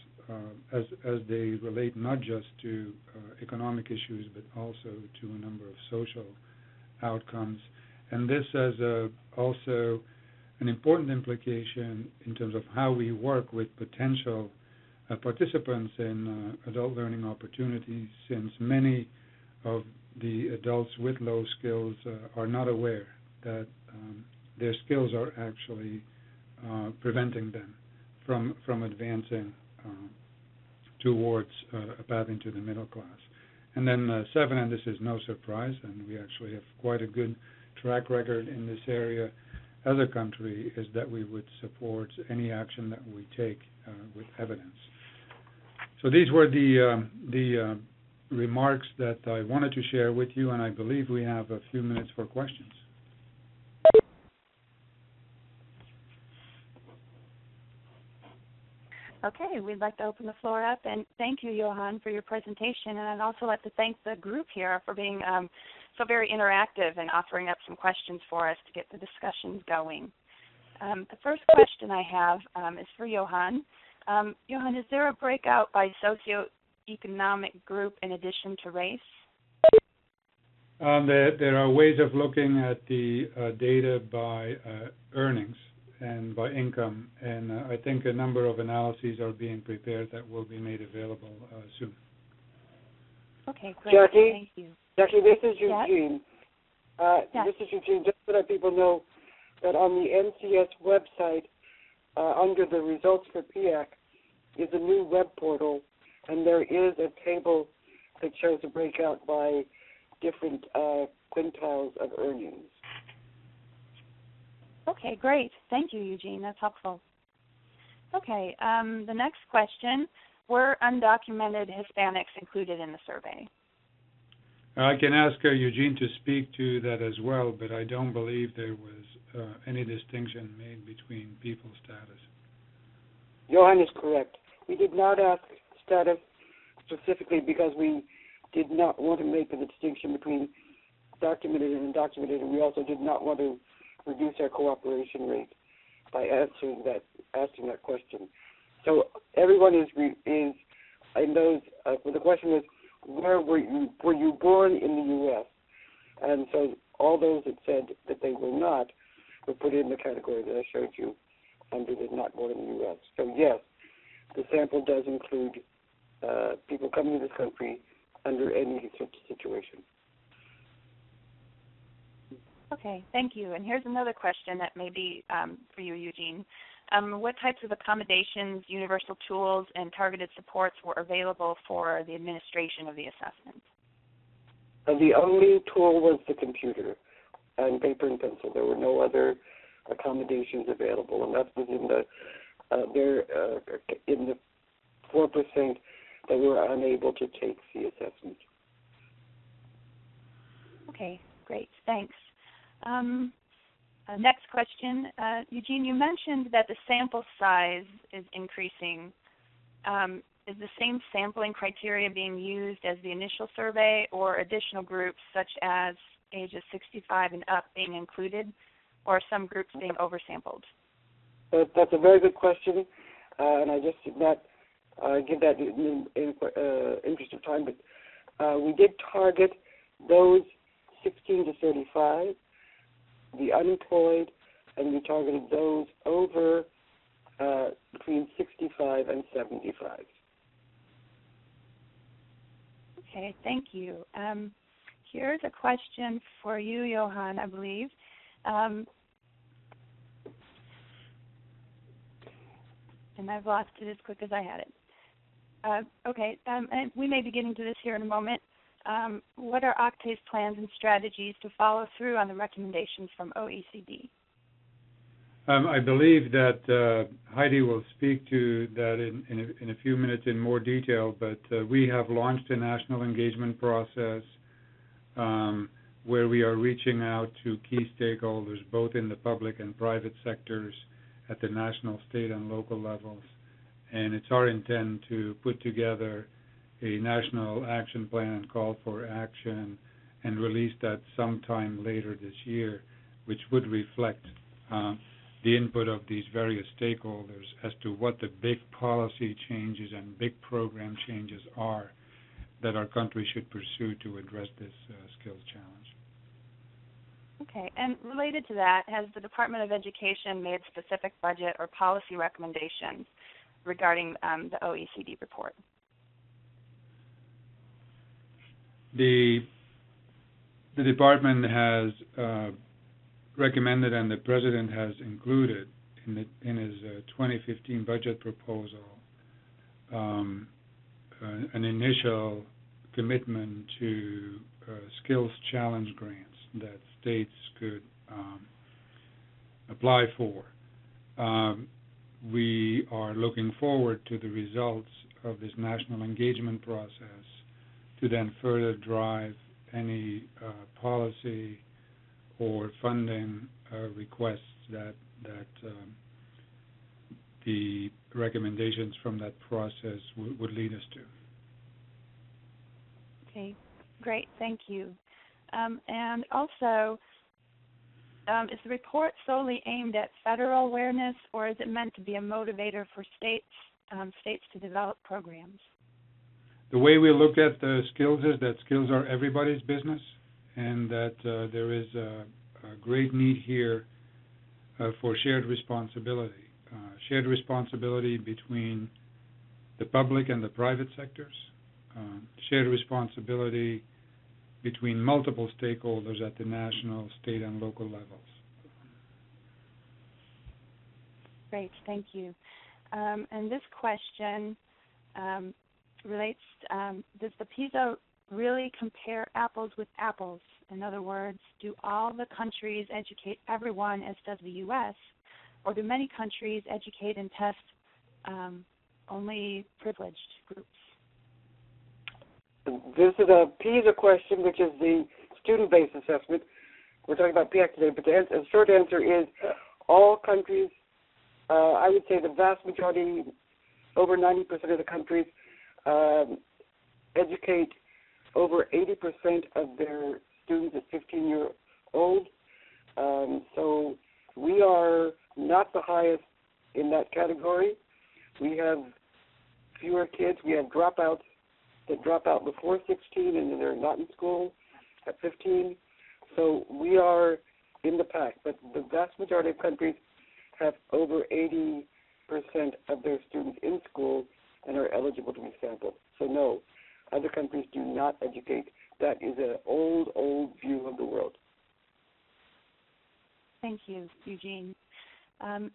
Speaker 5: as they relate not just to economic issues but also to a number of social outcomes. And this has also an important implication in terms of how we work with potential participants in adult learning opportunities, since many of the adults with low skills are not aware that their skills are actually preventing them from advancing towards a path into the middle class. And then 7, and this is no surprise, and we actually have quite a good track record in this area, as a country is that we would support any action that we take with evidence. So these were the remarks that I wanted to share with you, and I believe we have a few minutes for questions.
Speaker 1: Okay, we'd like to open the floor up, and thank you, Johan, for your presentation, and I'd also like to thank the group here for being so very interactive and offering up some questions for us to get the discussions going. The first question I have is for Johan. Johan, is there a breakout by socioeconomic group in addition to race?
Speaker 5: There are ways of looking at the data by earnings and by income, and I think a number of analyses are being prepared that will be made available soon.
Speaker 1: Okay, great.
Speaker 2: Jackie?
Speaker 1: Thank you.
Speaker 2: Jackie, this is Eugene.
Speaker 1: Yes.
Speaker 2: This is Eugene. Just to let people know that on the NCS website, under the results for PIAAC, is a new web portal, and there is a table that shows a breakout by different quintiles of earnings.
Speaker 1: Okay, great. Thank you, Eugene. That's helpful. Okay, the next question, were undocumented Hispanics included in the survey?
Speaker 5: I can ask Eugene to speak to that as well, but I don't believe there was any distinction made between people's status.
Speaker 2: Johan is correct. We did not ask status specifically because we did not want to make a distinction between documented and undocumented, and we also did not want to reduce our cooperation rate by asking that question. So everyone is in those. The question was, where were you born in the U.S.? And so all those that said that they were not were put in the category that I showed you under the not born in the U.S. So yes, the sample does include people coming to this country under any such situation.
Speaker 1: Okay, thank you. And here's another question that may be for you, Eugene. What types of accommodations, universal tools, and targeted supports were available for the administration of the assessment?
Speaker 2: The only tool was the computer and paper and pencil. There were no other accommodations available, and that was in the 4% that were unable to take the assessment. Okay,
Speaker 1: great. Thanks. Next question. Eugene, you mentioned that the sample size is increasing. Is the same sampling criteria being used as the initial survey, or additional groups such as ages 65 and up being included, or some groups being oversampled?
Speaker 2: That's a very good question, and I just did not give that in interest of time, but we did target those 16 to 35, the unemployed, and we targeted those over between 65 and 75.
Speaker 1: Okay, thank you. Here's a question for you, Johan, I believe. And I've lost it as quick as I had it. And we may be getting to this here in a moment. What are OCTAE's plans and strategies to follow through on the recommendations from OECD?
Speaker 5: I believe that Heidi will speak to that in a few minutes in more detail, but we have launched a national engagement process where we are reaching out to key stakeholders, both in the public and private sectors, at the national, state, and local levels. And it's our intent to put together a national action plan and call for action and release that sometime later this year, which would reflect the input of these various stakeholders as to what the big policy changes and big program changes are that our country should pursue to address this skills challenge.
Speaker 1: Okay, and related to that, has the Department of Education made specific budget or policy recommendations regarding the OECD report?
Speaker 5: The department has recommended, and the President has included in his 2015 budget proposal an initial commitment to skills challenge grants that states could apply for. We are looking forward to the results of this national engagement process to then further drive any policy or funding requests that the recommendations from that process would lead us to.
Speaker 1: Okay, great, thank you. And also, is the report solely aimed at federal awareness, or is it meant to be a motivator for states to develop programs?
Speaker 5: The way we look at the skills is that skills are everybody's business, and that there is a great need here for shared responsibility. Shared responsibility between the public and the private sectors, shared responsibility between multiple stakeholders at the national, state, and local levels.
Speaker 1: Great, thank you. And this question relates, does the PISA really compare apples with apples? In other words, do all the countries educate everyone as does the U.S., or do many countries educate and test only privileged groups?
Speaker 2: This is a PISA question, which is the student-based assessment. We're talking about PIAAC today, but the short answer is all countries, I would say the vast majority, over 90% of the countries, educate over 80% of their students at 15 years old. So we are not the highest in that category. We have fewer kids. We have dropouts that drop out before 16 and they're not in school at 15. So we are in the pack. But the vast majority of countries have over 80% of their students in school and are eligible to be sampled. So no, other countries do not educate. That is an old view of the world.
Speaker 1: Thank you, Eugene.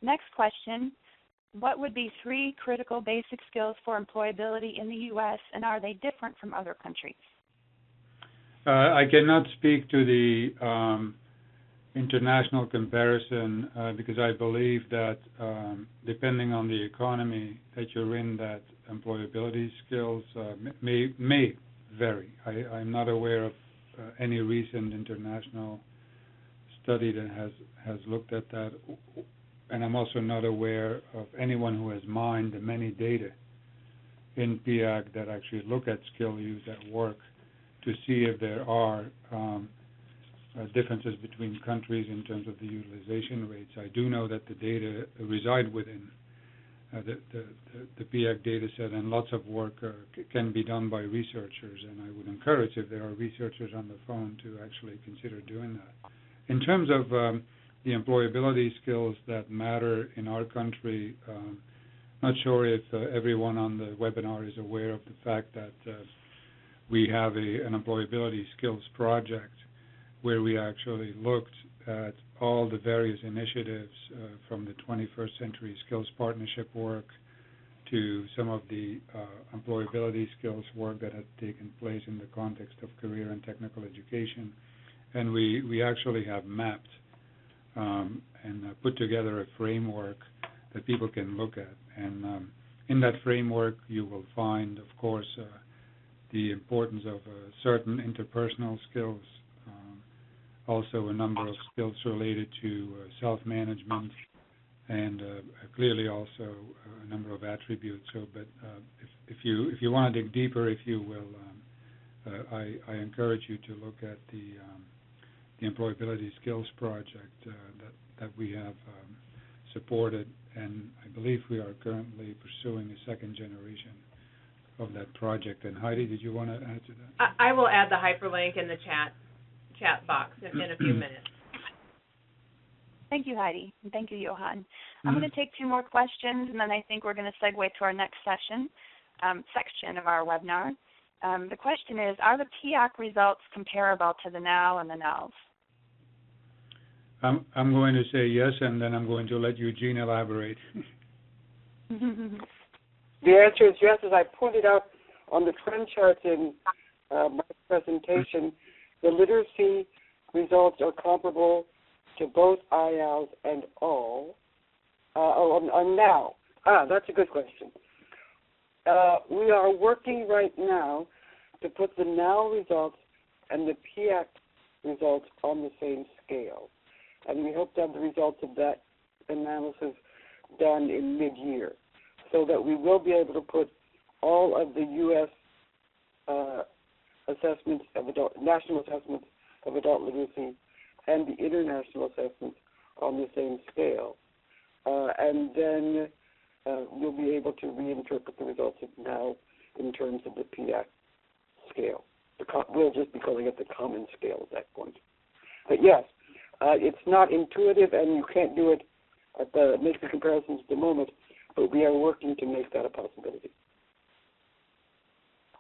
Speaker 1: Next question. What would be 3 critical basic skills for employability in the U.S., and are they different from other countries?
Speaker 5: I cannot speak to the international comparison because I believe that depending on the economy that you're in, that employability skills may vary. I'm not aware of any recent international study that has looked at that, and I'm also not aware of anyone who has mined the many data in PIAAC that actually look at skill use at work to see if there are differences between countries in terms of the utilization rates. I do know that the data reside within the PIAAC data set, and lots of work can be done by researchers, and I would encourage, if there are researchers on the phone, to actually consider doing that. In terms of the employability skills that matter in our country, not sure if everyone on the webinar is aware of the fact that we have an employability skills project where we actually looked at all the various initiatives from the 21st Century Skills Partnership work to some of the employability skills work that had taken place in the context of career and technical education. And we actually have mapped and put together a framework that people can look at. And in that framework, you will find, of course, the importance of certain interpersonal skills, also a number of skills related to self-management, and clearly also a number of attributes. So, but if you want to dig deeper, if you will, I encourage you to look at the employability skills project that we have supported, and I believe we are currently pursuing a second generation of that project. And Heidi, did you want to add to that?
Speaker 6: I will add the hyperlink in the chat box in a few minutes.
Speaker 1: Thank you, Heidi, and thank you, Johan. I'm going to take 2 more questions, and then I think we're going to segue to our next section of our webinar. The question is, are the PIAAC results comparable to the now and the nows?
Speaker 5: I'm going to say yes, and then I'm going to let Eugene elaborate.
Speaker 2: The answer is yes. As I pointed out on the trend charts in my presentation, the literacy results are comparable to both IALs and all. On now. That's a good question. We are working right now to put the now results and the PIAAC results on the same scale. And we hope to have the results of that analysis done in mid-year so that we will be able to put all of the U.S. assessments of national assessments of adult literacy and the international assessments on the same scale. And then we'll be able to reinterpret the results of now in terms of the PIAAC scale. We'll just be calling it the common scale at that point. But yes, it's not intuitive, and you can't do it make the comparisons at the moment, but we are working to make that a possibility.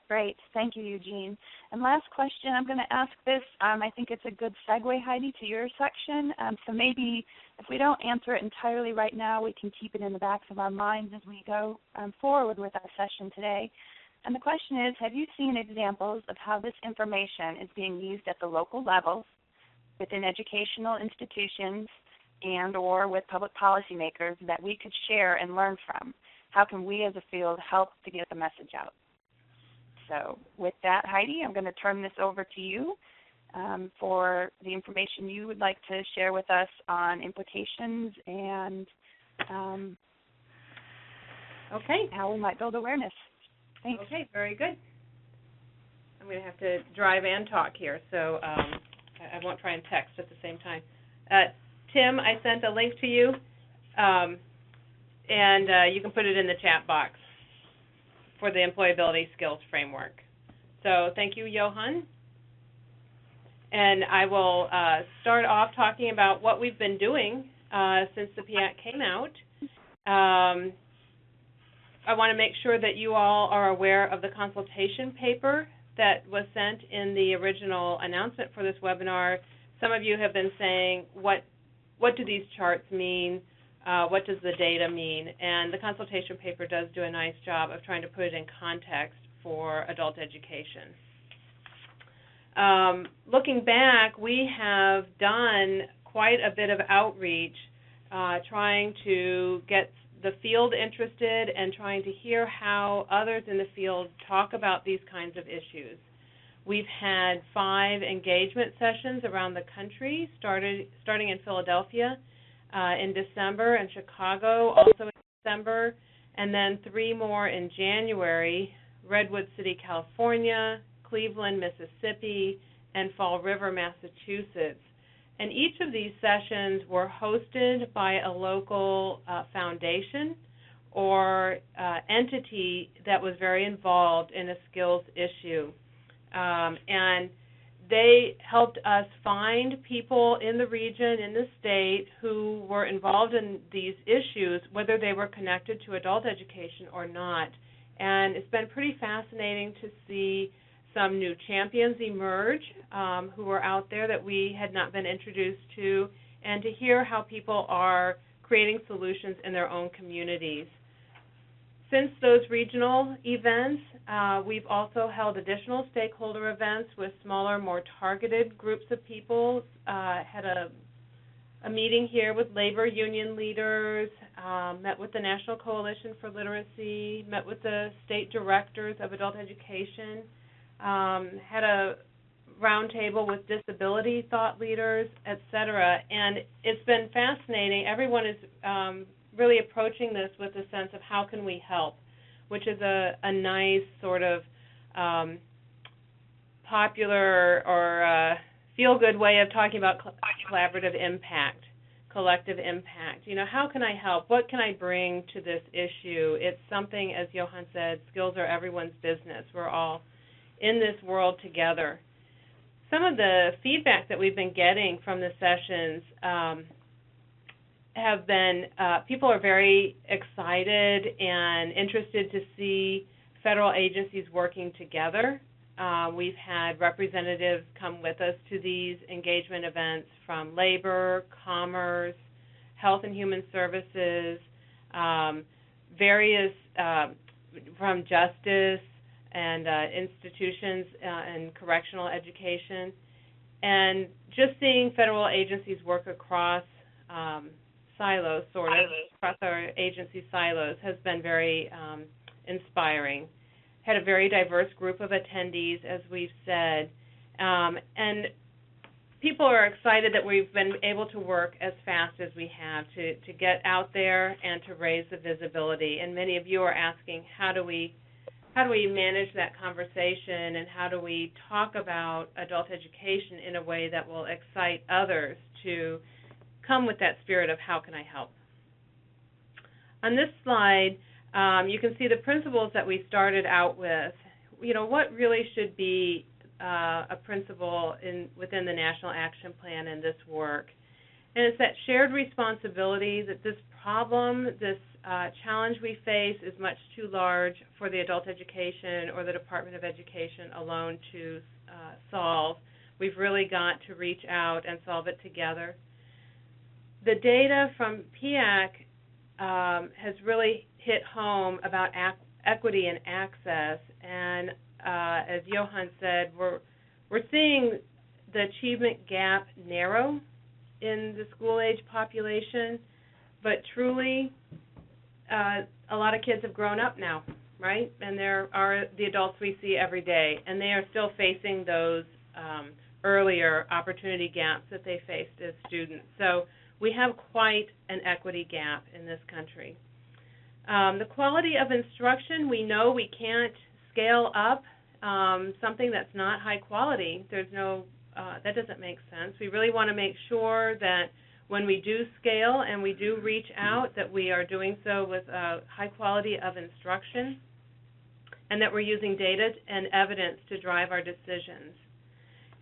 Speaker 1: Great. Thank you, Eugene. And last question, I'm going to ask this. I think it's a good segue, Heidi, to your section. So maybe if we don't answer it entirely right now, we can keep it in the backs of our minds as we go forward with our session today. And the question is, have you seen examples of how this information is being used at the local level within educational institutions and or with public policymakers that we could share and learn from? How can we as a field help to get the message out? So with that, Heidi, I'm going to turn this over to you for the information you would like to share with us on implications and how we might build awareness. Thanks.
Speaker 6: Okay, very good. I'm going to have to drive and talk here, so I won't try and text at the same time. Tim, I sent a link to you, and you can put it in the chat box for the employability skills framework. So thank you, Johan. And I will start off talking about what we've been doing since the PIAAC came out. I want to make sure that you all are aware of the consultation paper that was sent in the original announcement for this webinar. Some of you have been saying, what do these charts mean? What does the data mean? And the consultation paper does do a nice job of trying to put it in context for adult education. Looking back, we have done quite a bit of outreach trying to get the field interested and trying to hear how others in the field talk about these kinds of issues. We've had 5 engagement sessions around the country, starting in Philadelphia in December, and Chicago also in December, and then 3 more in January, Redwood City, California, Cleveland, Mississippi, and Fall River, Massachusetts. And each of these sessions were hosted by a local foundation or entity that was very involved in a skills issue. And they helped us find people in the region, in the state, who were involved in these issues, whether they were connected to adult education or not. And it's been pretty fascinating to see some new champions emerge who are out there that we had not been introduced to, and to hear how people are creating solutions in their own communities. Since those regional events, we've also held additional stakeholder events with smaller, more targeted groups of people. Had a meeting here with labor union leaders, met with the National Coalition for Literacy, met with the state directors of adult education, had a roundtable with disability thought leaders, etc. And it's been fascinating. Everyone is really approaching this with a sense of how can we help, which is a nice sort of popular or feel-good way of talking about collaborative impact, collective impact. You know, how can I help? What can I bring to this issue? It's something, as Johan said, skills are everyone's business. We're all in this world together. Some of the feedback that we've been getting from the sessions have been, people are very excited and interested to see federal agencies working together. We've had representatives come with us to these engagement events from labor, commerce, health and human services, various from justice and institutions and correctional education. And just seeing federal agencies work across silos, sort of, across our agency silos has been very inspiring. Had a very diverse group of attendees, as we've said, and people are excited that we've been able to work as fast as we have to get out there and to raise the visibility. And many of you are asking, how do we manage that conversation, and how do we talk about adult education in a way that will excite others to come with that spirit of how can I help? On this slide, you can see the principles that we started out with. You know, what really should be a principle within the National Action Plan and this work? And it's that shared responsibility, that this problem, this challenge we face is much too large for the adult education or the Department of Education alone to solve. We've really got to reach out and solve it together. The data from PIAAC has really hit home about equity and access, and as Johan said, we're seeing the achievement gap narrow in the school-age population, but truly a lot of kids have grown up now, right? And there are the adults we see every day, and they are still facing those earlier opportunity gaps that they faced as students. So we have quite an equity gap in this country. The quality of instruction, we know we can't scale up something that's not high quality. There's no, that doesn't make sense. We really want to make sure that when we do scale and we do reach out, that we are doing so with high quality of instruction, and that we're using data and evidence to drive our decisions.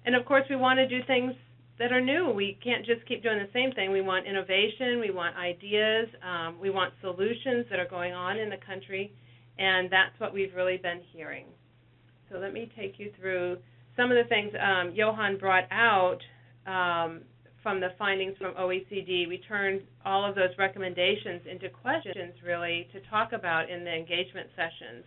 Speaker 6: And of course, we want to do things that are new. We can't just keep doing the same thing. We want innovation, we want ideas, we want solutions that are going on in the country, and that's what we've really been hearing. So let me take you through some of the things Johan brought out from the findings from OECD. We turned all of those recommendations into questions, really, to talk about in the engagement sessions.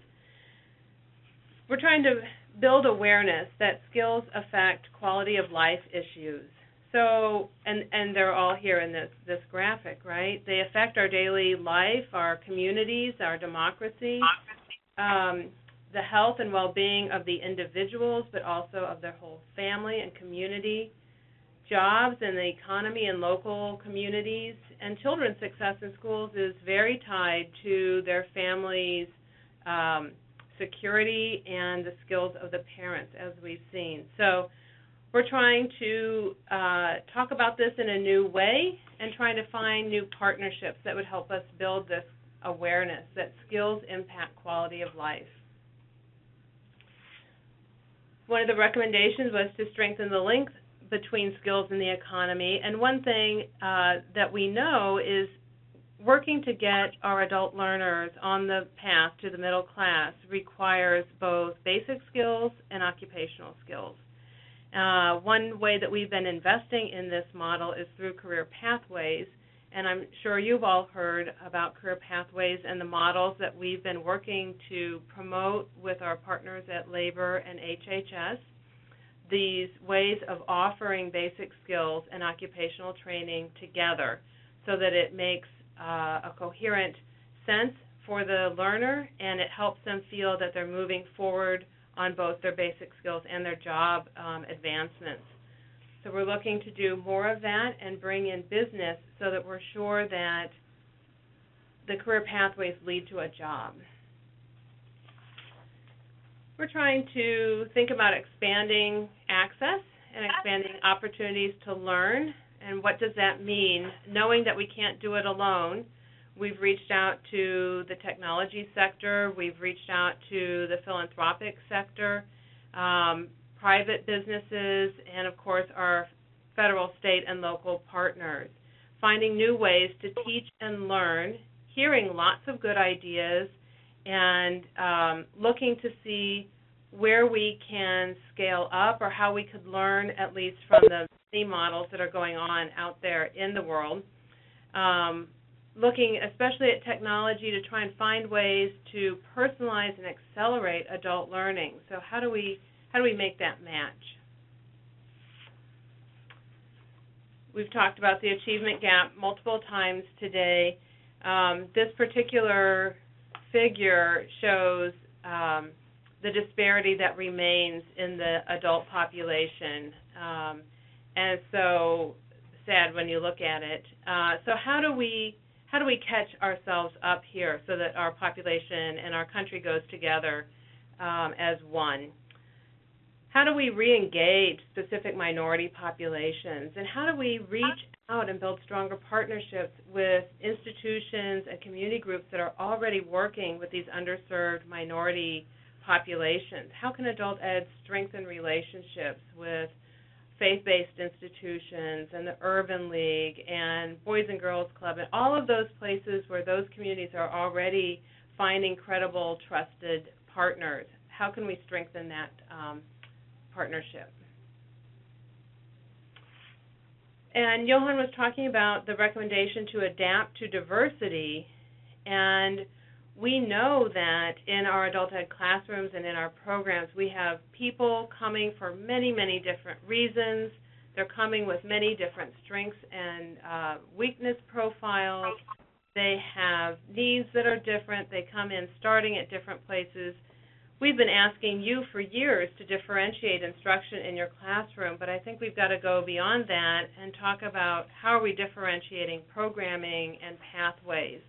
Speaker 6: We're trying to build awareness that skills affect quality of life issues. So, and they're all here in this graphic, right? They affect our daily life, our communities, our democracy, the health and well-being of the individuals, but also of their whole family and community, jobs and the economy and local communities, and children's success in schools is very tied to their families' security and the skills of the parents, as we've seen. So we're trying to talk about this in a new way and trying to find new partnerships that would help us build this awareness that skills impact quality of life. One of the recommendations was to strengthen the link between skills and the economy, and one thing that we know is working to get our adult learners on the path to the middle class requires both basic skills and occupational skills. One way that we've been investing in this model is through career pathways, and I'm sure you've all heard about career pathways and the models that we've been working to promote with our partners at Labor and HHS, these ways of offering basic skills and occupational training together so that it makes a coherent sense for the learner, and it helps them feel that they're moving forward on both their basic skills and their job advancements. So we're looking to do more of that and bring in business so that we're sure that the career pathways lead to a job. We're trying to think about expanding access and expanding opportunities to learn. And what does that mean? Knowing that we can't do it alone, we've reached out to the technology sector, we've reached out to the philanthropic sector, private businesses, and of course our federal, state, and local partners. Finding new ways to teach and learn, hearing lots of good ideas, and looking to see where we can scale up or how we could learn at least from the many models that are going on out there in the world. Looking especially at technology to try and find ways to personalize and accelerate adult learning. So how do we make that match? We've talked about the achievement gap multiple times today. This particular figure shows the disparity that remains in the adult population, and so sad when you look at it. So how do we catch ourselves up here so that our population and our country goes together as one? How do we re-engage specific minority populations, and how do we reach out and build stronger partnerships with institutions and community groups that are already working with these underserved minority populations? How can adult ed strengthen relationships with faith-based institutions and the Urban League and Boys and Girls Club and all of those places where those communities are already finding credible, trusted partners? How can we strengthen that partnership? And Johan was talking about the recommendation to adapt to diversity, and we know that in our adult ed classrooms and in our programs, we have people coming for many, many different reasons. They're coming with many different strengths and weakness profiles. They have needs that are different. They come in starting at different places. We've been asking you for years to differentiate instruction in your classroom, but I think we've got to go beyond that and talk about how are we differentiating programming and pathways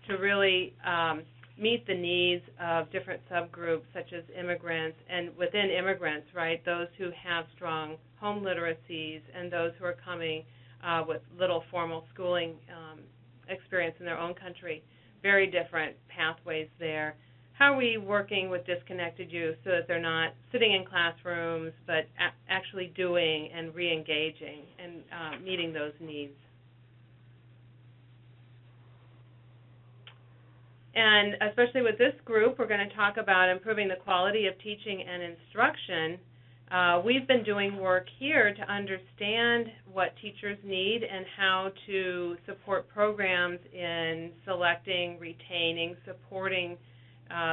Speaker 6: to really meet the needs of different subgroups such as immigrants, and within immigrants, right, those who have strong home literacies and those who are coming with little formal schooling experience in their own country. Very different pathways there. How are we working with disconnected youth so that they're not sitting in classrooms but actually doing and re-engaging and meeting those needs? And especially with this group, we're going to talk about improving the quality of teaching and instruction. We've been doing work here to understand what teachers need and how to support programs in selecting, retaining, supporting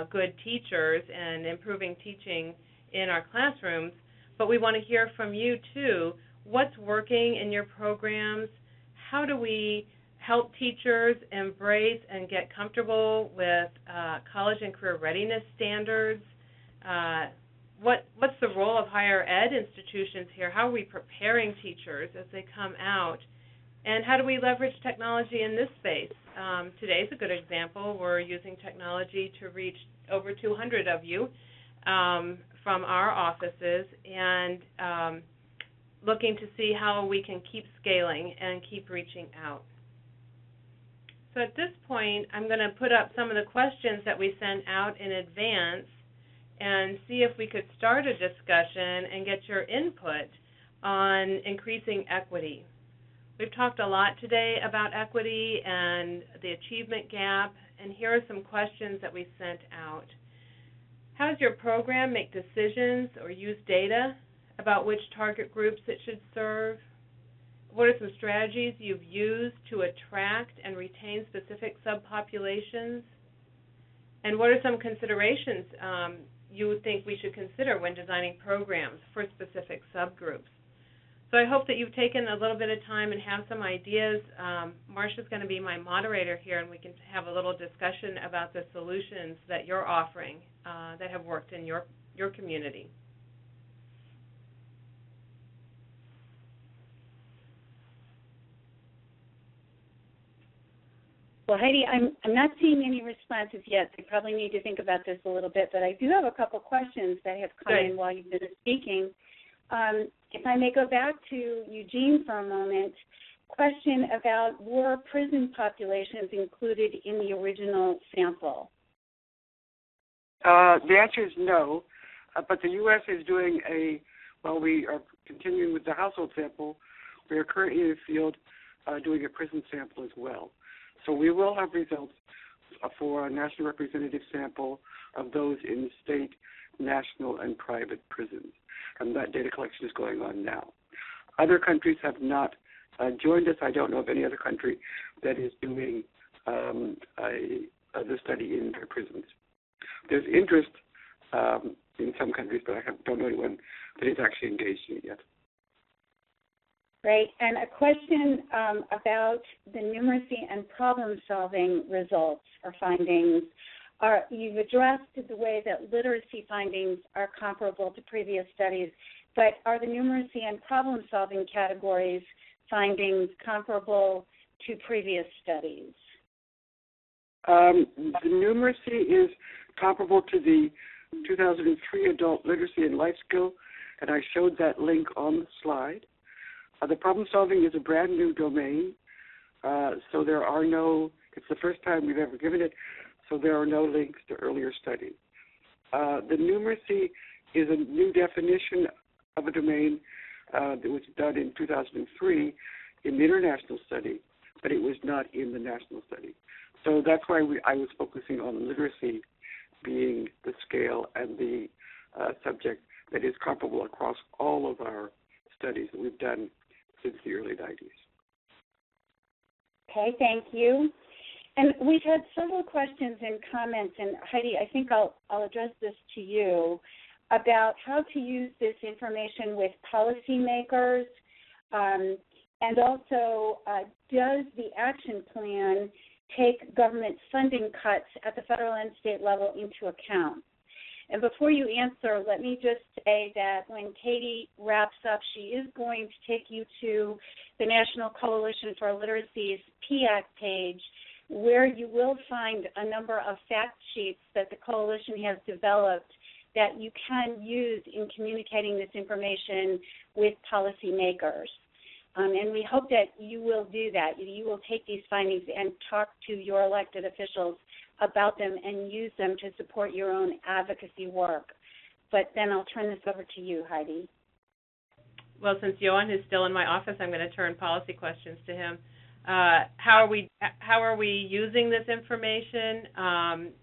Speaker 6: good teachers and improving teaching in our classrooms. But we want to hear from you, too. What's working in your programs? How do we help teachers embrace and get comfortable with college and career readiness standards? What's the role of higher ed institutions here? How are we preparing teachers as they come out? And how do we leverage technology in this space? Today's a good example. We're using technology to reach over 200 of you from our offices and looking to see how we can keep scaling and keep reaching out. So at this point, I'm going to put up some of the questions that we sent out in advance and see if we could start a discussion and get your input on increasing equity. We've talked a lot today about equity and the achievement gap, and here are some questions that we sent out. How does your program make decisions or use data about which target groups it should serve? What are some strategies you've used to attract and retain specific subpopulations? And what are some considerations you would think we should consider when designing programs for specific subgroups? So I hope that you've taken a little bit of time and have some ideas. Marcia's going to be my moderator here, and we can have a little discussion about the solutions that you're offering that have worked in your community.
Speaker 3: Well, Heidi, I'm not seeing any responses yet. I probably need to think about this a little bit, but I do have a couple questions that have come in while you've been speaking. If I may go back to Eugene for a moment, question about were prison populations included in the original sample?
Speaker 2: The answer is no, but the U.S. is doing while we are continuing with the household sample, we are currently in the field doing a prison sample as well. So we will have results for a national representative sample of those in state, national, and private prisons. And that data collection is going on now. Other countries have not joined us. I don't know of any other country that is doing the study in their prisons. There's interest in some countries, but I don't know anyone that is actually engaged in it yet.
Speaker 3: Great. And a question about the numeracy and problem-solving results or findings. You've addressed the way that literacy findings are comparable to previous studies, but are the numeracy and problem-solving categories findings comparable to previous studies?
Speaker 2: The numeracy is comparable to the 2003 adult literacy and life skill, and I showed that link on the slide. The problem solving is a brand new domain, so there are no, it's the first time we've ever given it, so there are no links to earlier studies. The numeracy is a new definition of a domain that was done in 2003 in the international study, but it was not in the national study. So that's why I was focusing on literacy being the scale and the subject that is comparable across all of our studies that we've done since the early 90s.
Speaker 3: Okay, thank you. And we've had several questions and comments, and Heidi, I think I'll address this to you, about how to use this information with policymakers, and also does the action plan take government funding cuts at the federal and state level into account? And before you answer, let me just say that when Katie wraps up, she is going to take you to the National Coalition for Literacy's PIAAC page, where you will find a number of fact sheets that the coalition has developed that you can use in communicating this information with policymakers. And we hope that you will do that. You will take these findings and talk to your elected officials about them and use them to support your own advocacy work. But then I'll turn this over to you, Heidi.
Speaker 6: Well, since Johan is still in my office, I'm going to turn policy questions to him. How are we using this information?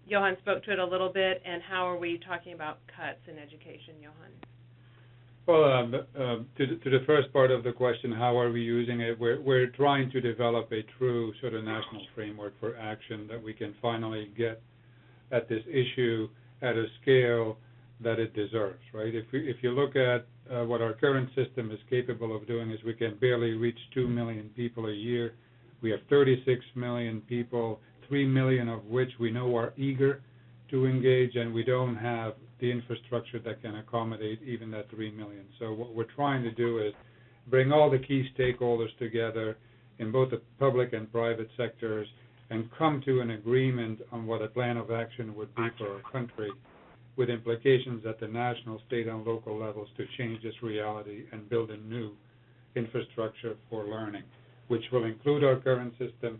Speaker 6: Johan spoke to it a little bit, and how are we talking about cuts in education, Johan?
Speaker 5: Well, to the first part of the question, how are we using it? We're trying to develop a true sort of national framework for action that we can finally get at this issue at a scale that it deserves, right? If you look at what our current system is capable of doing, is we can barely reach 2 million people a year. We have 36 million people, 3 million of which we know are eager to engage, and we don't have the infrastructure that can accommodate even that 3 million. So what we're trying to do is bring all the key stakeholders together in both the public and private sectors and come to an agreement on what a plan of action would be for our country, with implications at the national, state, and local levels to change this reality and build a new infrastructure for learning, which will include our current system,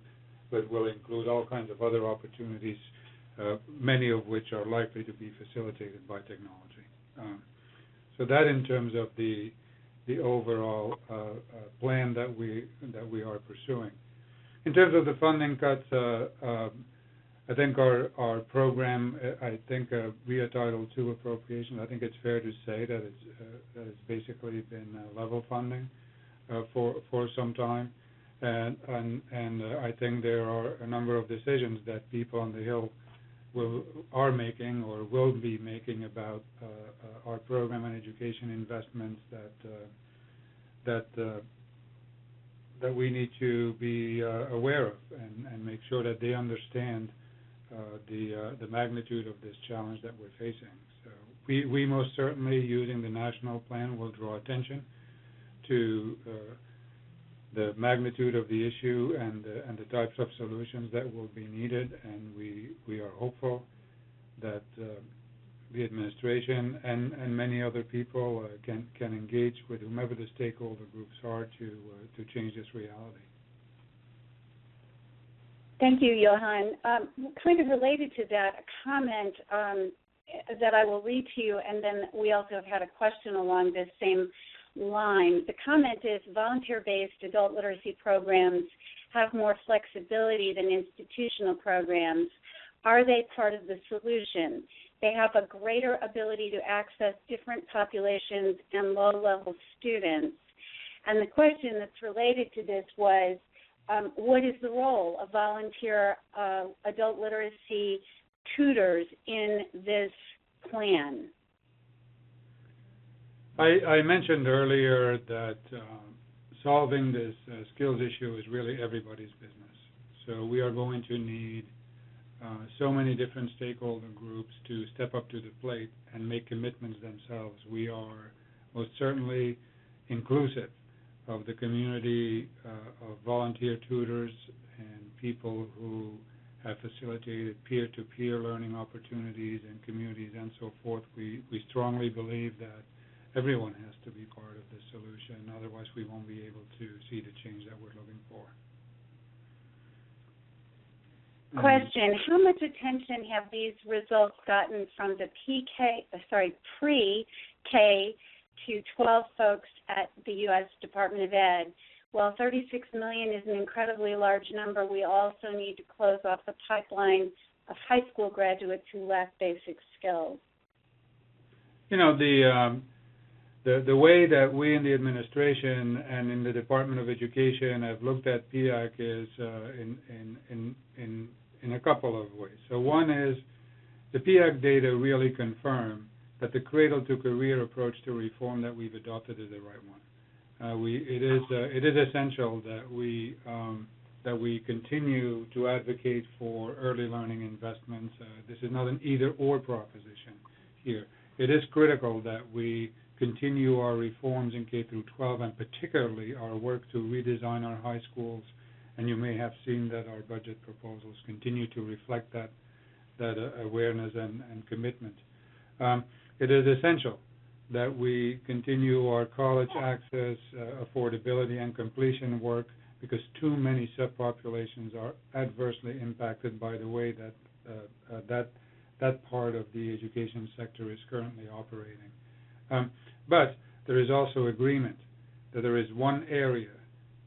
Speaker 5: but will include all kinds of other opportunities, many of which are likely to be facilitated by technology. So that, in terms of the overall plan that we are pursuing. In terms of the funding cuts, I think our program, via Title II appropriation, I think it's fair to say that it's basically been level funding for some time, and I think there are a number of decisions that people on the Hill are making or will be making about our program and education investments that we need to be aware of and make sure that they understand the magnitude of this challenge that we're facing. So we most certainly, using the national plan, will draw attention to the magnitude of the issue and the types of solutions that will be needed, and we are hopeful that the administration and many other people can engage with whomever the stakeholder groups are to change this reality.
Speaker 3: Thank you, Johan. Kind of related to that, a comment that I will read to you, and then we also have had a question along this same line. The comment is, volunteer-based adult literacy programs have more flexibility than institutional programs. Are they part of the solution? They have a greater ability to access different populations and low-level students. And the question that's related to this was, what is the role of volunteer adult literacy tutors in this plan?
Speaker 5: I mentioned earlier that solving this skills issue is really everybody's business. So we are going to need so many different stakeholder groups to step up to the plate and make commitments themselves. We are most certainly inclusive of the community of volunteer tutors and people who have facilitated peer-to-peer learning opportunities in communities and so forth. We strongly believe that everyone has to be part of this solution, otherwise we won't be able to see the change that we're looking for.
Speaker 3: Question: how much attention have these results gotten from the pre-K to 12 folks at the U.S. Department of Ed? While 36 million is an incredibly large number, we also need to close off the pipeline of high school graduates who lack basic skills.
Speaker 5: You know, the way that we in the administration and in the Department of Education have looked at PIAAC is in a couple of ways. So one is the PIAAC data really confirm that the cradle-to-career approach to reform that we've adopted is the right one. It is essential that we continue to advocate for early learning investments. This is not an either-or proposition here. It is critical that we continue our reforms in K through 12, and particularly our work to redesign our high schools. And you may have seen that our budget proposals continue to reflect that awareness and commitment. It is essential that we continue our college access, affordability, and completion work, because too many subpopulations are adversely impacted by the way that part of the education sector is currently operating. But there is also agreement that there is one area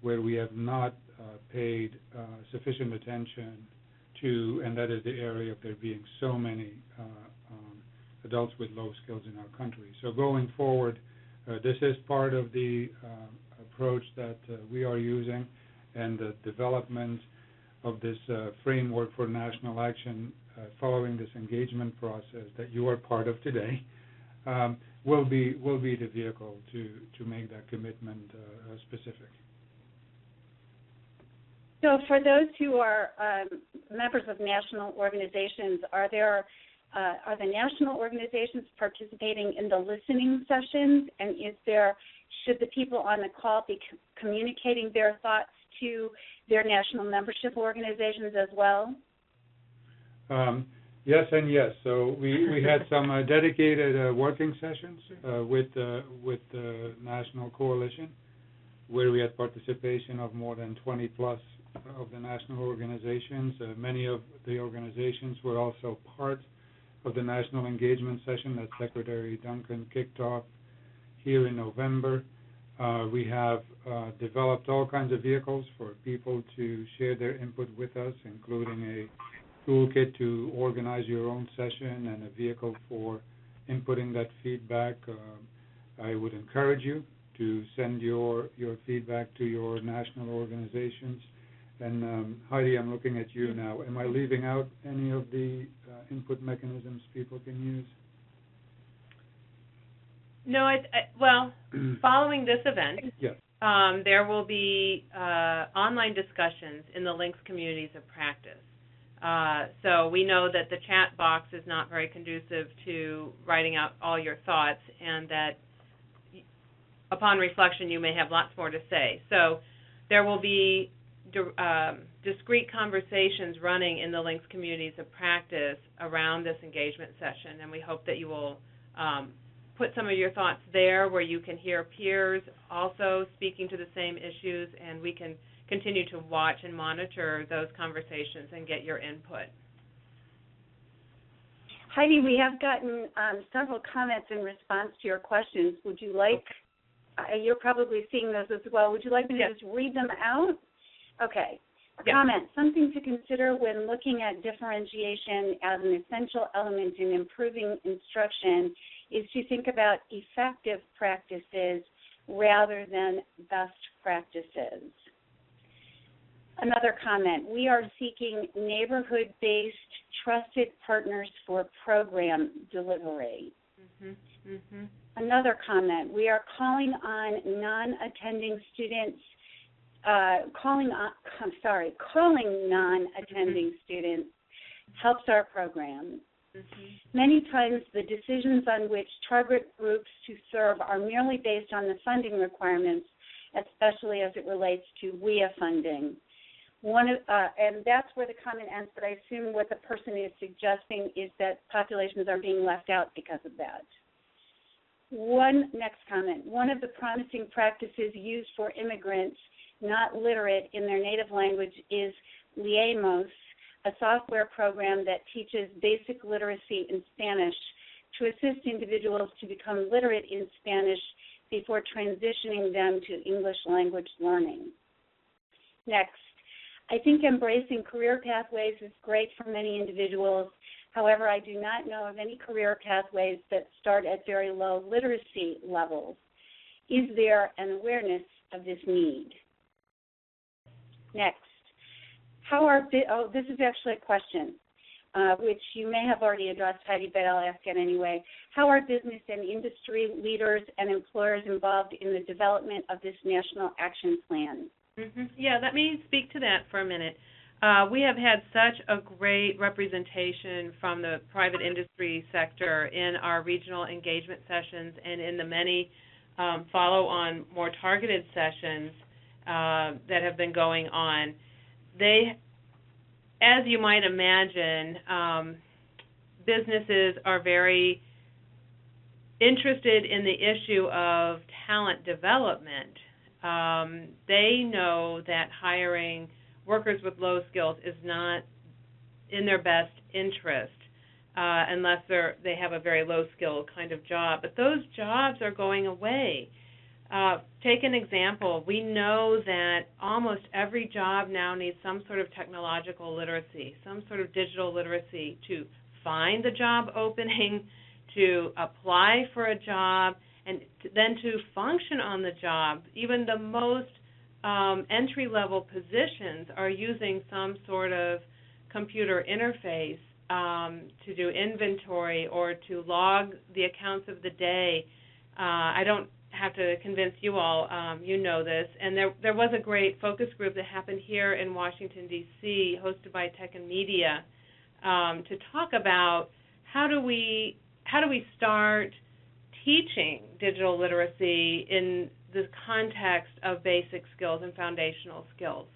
Speaker 5: where we have not paid sufficient attention to, and that is the area of there being so many adults with low skills in our country. So going forward, this is part of the approach that we are using, and the development of this framework for national action following this engagement process that you are part of today will be the vehicle to make that commitment specific.
Speaker 3: So for those who are members of national organizations, are the national organizations participating in the listening sessions, and should the people on the call be communicating their thoughts to their national membership organizations as well?
Speaker 5: Yes and yes. So we had some dedicated working sessions with the National Coalition, where we had participation of more than 20 plus of the national organizations. Many of the organizations were also part of the national engagement session that Secretary Duncan kicked off here in November. We have developed all kinds of vehicles for people to share their input with us, including a toolkit to organize your own session and a vehicle for inputting that feedback. I would encourage you to send your feedback to your national organizations. And Heidi, I'm looking at you now. Am I leaving out any of the input mechanisms people can use?
Speaker 6: No, well, following this event,
Speaker 5: yes.
Speaker 6: There will be online discussions in the Links Communities of Practice. So we know that the chat box is not very conducive to writing out all your thoughts, and that upon reflection you may have lots more to say. So there will be discrete conversations running in the Links Communities of Practice around this engagement session, and we hope that you will put some of your thoughts there where you can hear peers also speaking to the same issues, and we can continue to watch and monitor those conversations and get your input.
Speaker 3: Heidi, we have gotten several comments in response to your questions. Would you like, you're probably seeing those as well, would you like me to just read them out? Okay. Comment: something to consider when looking at differentiation as an essential element in improving instruction is to think about effective practices rather than best practices. Another comment: we are seeking neighborhood-based trusted partners for program delivery. Another comment, we are calling on non-attending students, calling non-attending students helps our program. Many times the decisions on which target groups to serve are merely based on the funding requirements, especially as it relates to WIA funding. And that's where the comment ends, but I assume what the person is suggesting is that populations are being left out because of that. Next comment, one of the promising practices used for immigrants not literate in their native language is Leamos, a software program that teaches basic literacy in Spanish to assist individuals to become literate in Spanish before transitioning them to English language learning. Next, I think embracing career pathways is great for many individuals. However, I do not know of any career pathways that start at very low literacy levels. Is there an awareness of this need? Next, this is actually a question, which you may have already addressed, Heidi, but I'll ask it anyway. How are business and industry leaders and employers involved in the development of this national action plan?
Speaker 6: Yeah, let me speak to that for a minute. We have had such a great representation from the private industry sector in our regional engagement sessions and in the many follow-on, more targeted sessions that have been going on. They, as you might imagine, businesses are very interested in the issue of talent development. They know that hiring workers with low skills is not in their best interest unless they have a very low-skilled kind of job. But those jobs are going away. Take an example. We know that almost every job now needs some sort of technological literacy, some sort of digital literacy to find the job opening, to apply for a job, and then to function on the job. Even the most entry-level positions are using some sort of computer interface to do inventory or to log the accounts of the day. I don't have to convince you all, you know this, and there was a great focus group that happened here in Washington, D.C., hosted by Tech and Media, to talk about how do we start teaching digital literacy in the context of basic skills and foundational skills.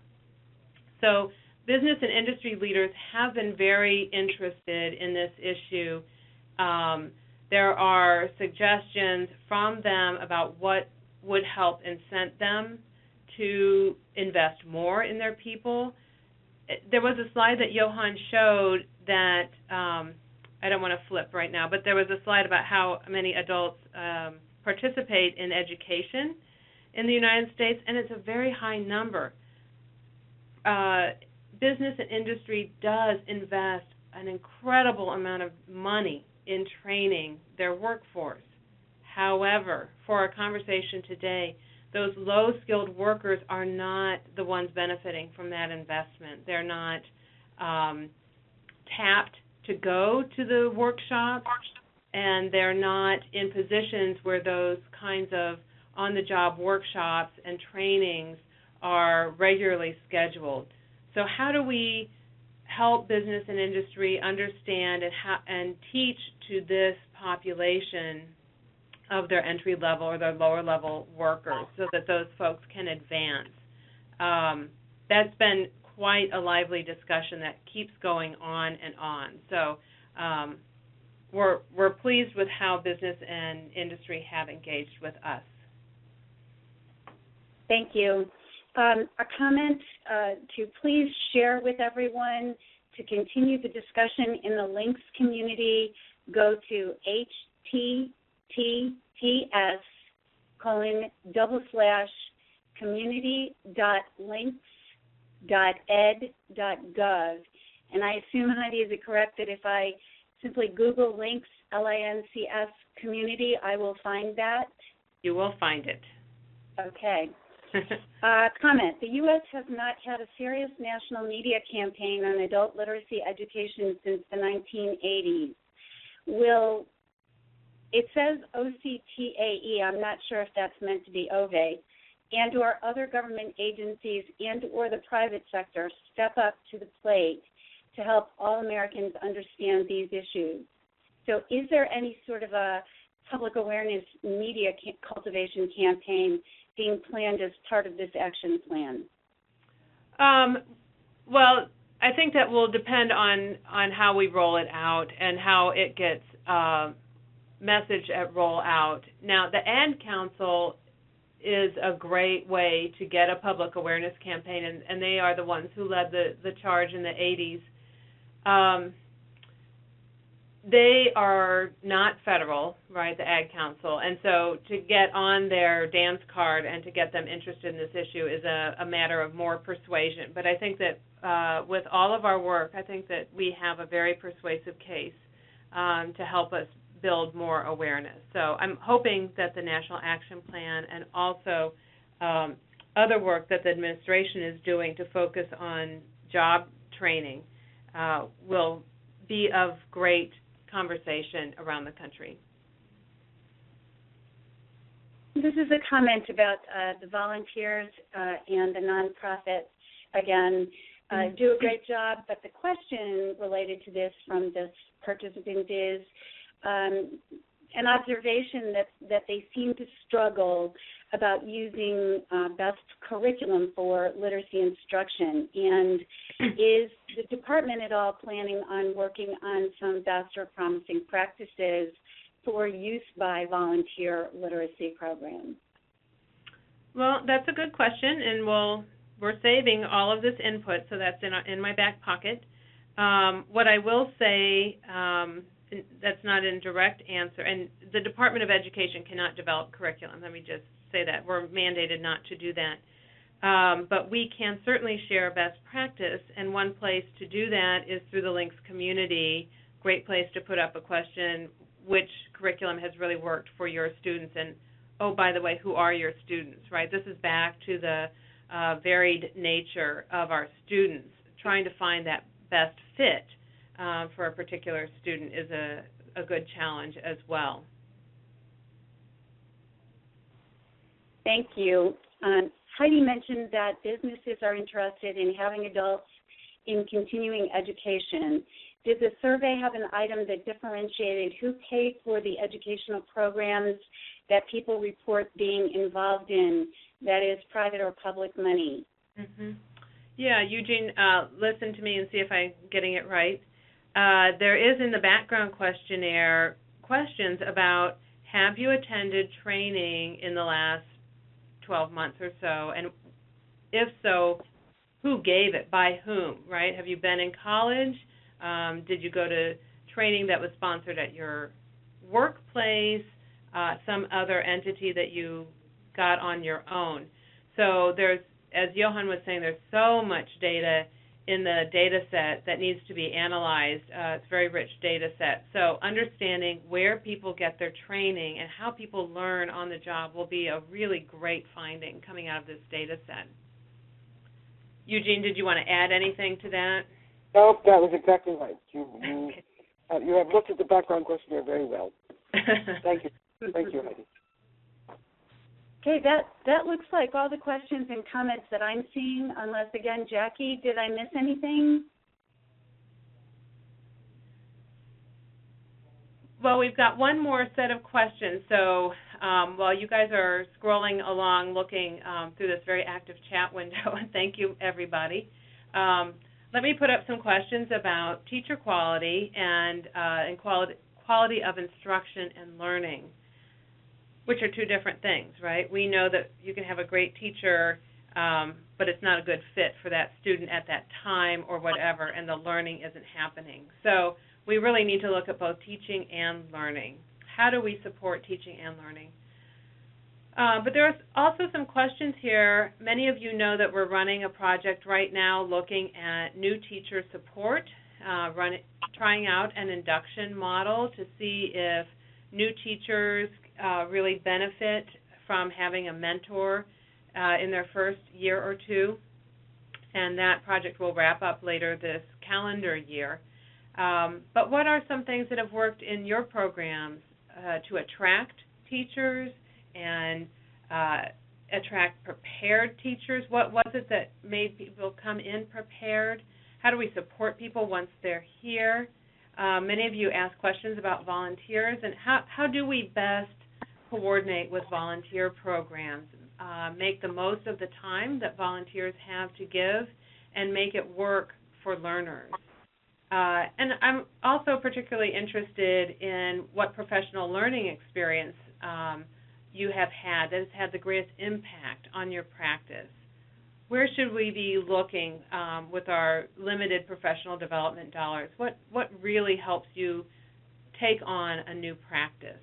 Speaker 6: So business and industry leaders have been very interested in this issue. There are suggestions from them about what would help incent them to invest more in their people. There was a slide that Johan showed that, I don't want to flip right now, but there was a slide about how many adults participate in education in the United States, and it's a very high number. Business and industry does invest an incredible amount of money in training their workforce. However, for our conversation today, those low-skilled workers are not the ones benefiting from that investment. They're not tapped to go to the workshops, and they're not in positions where those kinds of on-the-job workshops and trainings are regularly scheduled. So how do we help business and industry understand and teach to this population of their entry-level or their lower-level workers so that those folks can advance? That's been quite a lively discussion that keeps going on and on. So we're pleased with how business and industry have engaged with us.
Speaker 3: Thank you. A comment to please share with everyone to continue the discussion in the links community. Go to https://community.links.ed.gov. And I assume, Heidi, is it correct that if I simply Google links, LINCS community, I will find that?
Speaker 6: You will find it.
Speaker 3: Okay. Comment. The U.S. has not had a serious national media campaign on adult literacy education since the 1980s. Will it says OCTAE. I'm not sure if that's meant to be OVE, and or other government agencies and or the private sector step up to the plate to help all Americans understand these issues. So is there any sort of a public awareness media cultivation campaign being planned as part of this action plan?
Speaker 6: Well, I think that will depend on how we roll it out and how it gets message at roll out. Now, the Ad Council is a great way to get a public awareness campaign, and they are the ones who led the charge in the 80s. They are not federal, right, the Ad Council, and so to get on their dance card and to get them interested in this issue is a matter of more persuasion. But I think that with all of our work, I think that we have a very persuasive case to help us build more awareness. So I'm hoping that the National Action Plan and also other work that the administration is doing to focus on job training will be of great conversation around the country.
Speaker 3: This is a comment about the volunteers and the nonprofits. Again, do a great job, but the question related to this from this participant is an observation that they seem to struggle about using best curriculum for literacy instruction. And is the department at all planning on working on some best or promising practices for use by volunteer literacy programs?
Speaker 6: Well, that's a good question, and we're saving all of this input, so that's in my back pocket. What I will say, that's not a direct answer, and the Department of Education cannot develop curriculum. Let me just say that. We're mandated not to do that. But we can certainly share best practice, and one place to do that is through the Links community. Great place to put up a question, which curriculum has really worked for your students, and, oh, by the way, who are your students, right? This is back to the varied nature of our students. Trying to find that best fit for a particular student is a good challenge as well.
Speaker 3: Thank you. Heidi mentioned that businesses are interested in having adults in continuing education. Did the survey have an item that differentiated who paid for the educational programs that people report being involved in, that is private or public money?
Speaker 6: Mm-hmm. Yeah, Eugene, listen to me and see if I'm getting it right. There is in the background questionnaire questions about, have you attended training in the last 12 months or so, and if so, who gave it, by whom, right? Have you been in college? Did you go to training that was sponsored at your workplace, some other entity that you got on your own? So there's, as Johan was saying, there's so much data in the data set that needs to be analyzed. It's a very rich data set. So understanding where people get their training and how people learn on the job will be a really great finding coming out of this data set. Eugene, did you want to add anything to that?
Speaker 2: No, that was exactly right. You have looked at the background questionnaire very well. Thank you. Thank you, Heidi.
Speaker 3: Okay, that looks like all the questions and comments that I'm seeing, unless, again, Jackie, did I miss anything?
Speaker 6: Well, we've got one more set of questions. So while you guys are scrolling along, looking through this very active chat window, and thank you, everybody, let me put up some questions about teacher quality and quality of instruction and learning, which are two different things, right? We know that you can have a great teacher, but it's not a good fit for that student at that time or whatever, and the learning isn't happening. So we really need to look at both teaching and learning. How do we support teaching and learning? But there are also some questions here. Many of you know that we're running a project right now looking at new teacher support, trying out an induction model to see if new teachers really benefit from having a mentor in their first year or two, and that project will wrap up later this calendar year. But what are some things that have worked in your programs, to attract teachers and attract prepared teachers? What was it that made people come in prepared? How do we support people once they're here? Many of you asked questions about volunteers, and how do we best coordinate with volunteer programs, make the most of the time that volunteers have to give, and make it work for learners. And I'm also particularly interested in what professional learning experience you have had that has had the greatest impact on your practice. Where should we be looking with our limited professional development dollars? What really helps you take on a new practice?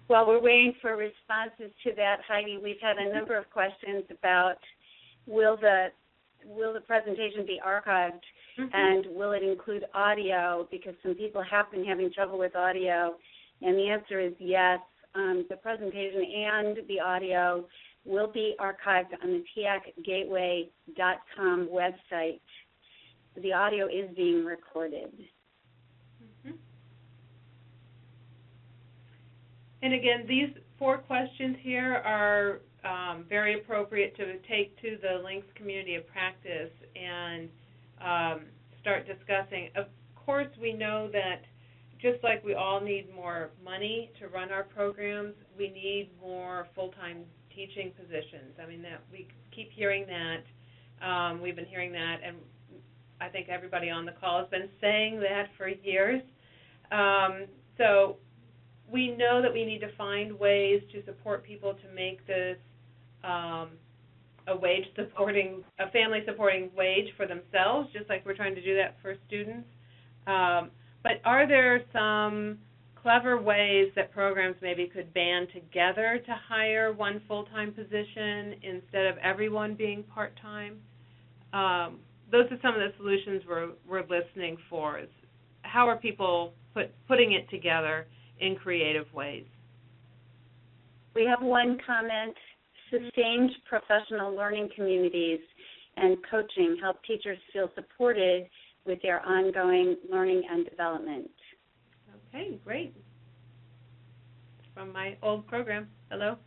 Speaker 3: While we're waiting for responses to that, Heidi, we've had a number of questions about will the presentation be archived, and will it include audio, because some people have been having trouble with audio, and the answer is yes. The presentation and the audio will be archived on the PIAACgateway.com website. The audio is being recorded.
Speaker 6: And again, these 4 questions here are very appropriate to take to the Links Community of Practice and start discussing. Of course, we know that just like we all need more money to run our programs, we need more full-time teaching positions. I mean, that we keep hearing that. We've been hearing that, and I think everybody on the call has been saying that for years. So we know that we need to find ways to support people to make this a family-supporting wage for themselves, just like we're trying to do that for students. But are there some clever ways that programs maybe could band together to hire one full-time position instead of everyone being part-time? Those are some of the solutions we're listening for. Is how are people putting it together in creative ways?
Speaker 3: We have one comment: sustained professional learning communities and coaching help teachers feel supported with their ongoing learning and development.
Speaker 6: Okay, great. From my old program. Hello.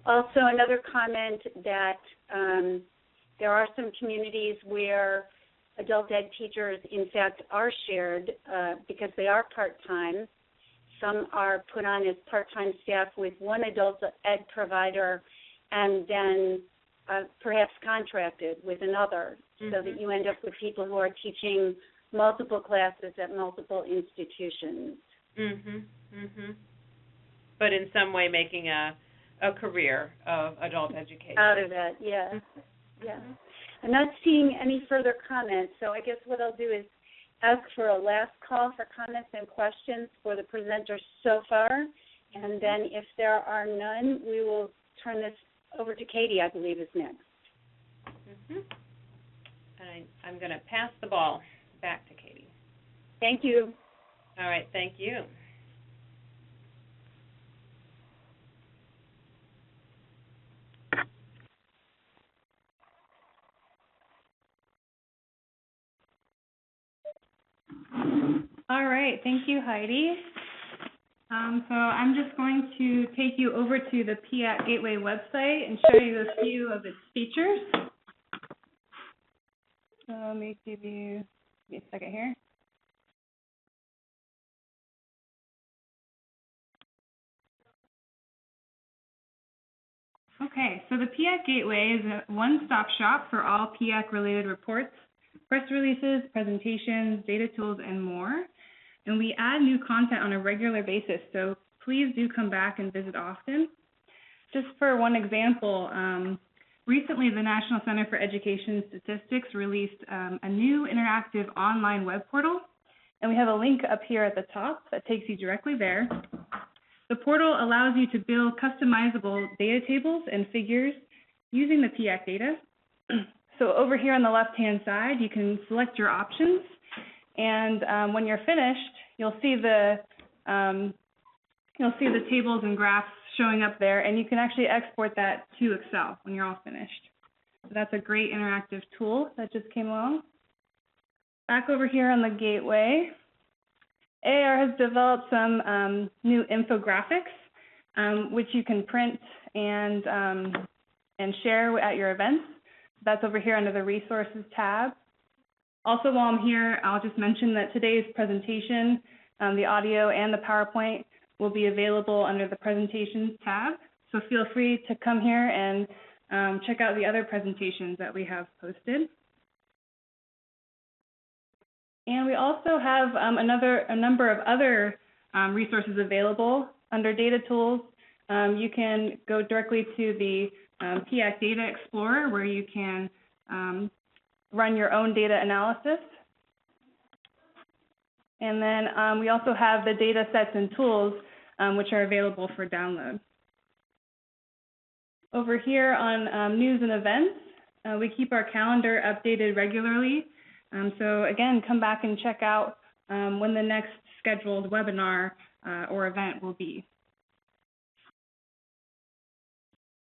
Speaker 3: Also, another comment that there are some communities where adult ed teachers, in fact, are shared because they are part-time. Some are put on as part-time staff with one adult ed provider and then perhaps contracted with another, so that you end up with people who are teaching multiple classes at multiple institutions.
Speaker 6: But in some way making a career of adult education.
Speaker 3: Out of that, yeah. Yeah. I'm not seeing any further comments, so I guess what I'll do is ask for a last call for comments and questions for the presenters so far, and then if there are none, we will turn this over to Katie, I believe is next.
Speaker 6: And I'm going to pass the ball back to Katie.
Speaker 3: Thank you.
Speaker 6: All right, thank you.
Speaker 4: All right, thank you, Heidi. So I'm just going to take you over to the PIAAC Gateway website and show you a few of its features. So let me give you a second here. Okay, so the PIAAC Gateway is a one-stop shop for all PIAAC-related reports, press releases, presentations, data tools, and more. And we add new content on a regular basis, so please do come back and visit often. Just for one example, recently the National Center for Education Statistics released a new interactive online web portal, and we have a link up here at the top that takes you directly there. The portal allows you to build customizable data tables and figures using the PIAAC data. So over here on the left-hand side, you can select your options, and when you're finished, you'll see the you'll see the tables and graphs showing up there, and you can actually export that to Excel when you're all finished. So that's a great interactive tool that just came along. Back over here on the gateway, AR has developed some new infographics, which you can print and share at your events. That's over here under the Resources tab. Also, while I'm here, I'll just mention that today's presentation, the audio and the PowerPoint, will be available under the Presentations tab. So feel free to come here and check out the other presentations that we have posted. And we also have a number of other resources available. Under Data Tools, you can go directly to the PIAAC Data Explorer, where you can run your own data analysis. And then we also have the data sets and tools, which are available for download. Over here on news and events, we keep our calendar updated regularly. So again, come back and check out when the next scheduled webinar or event will be.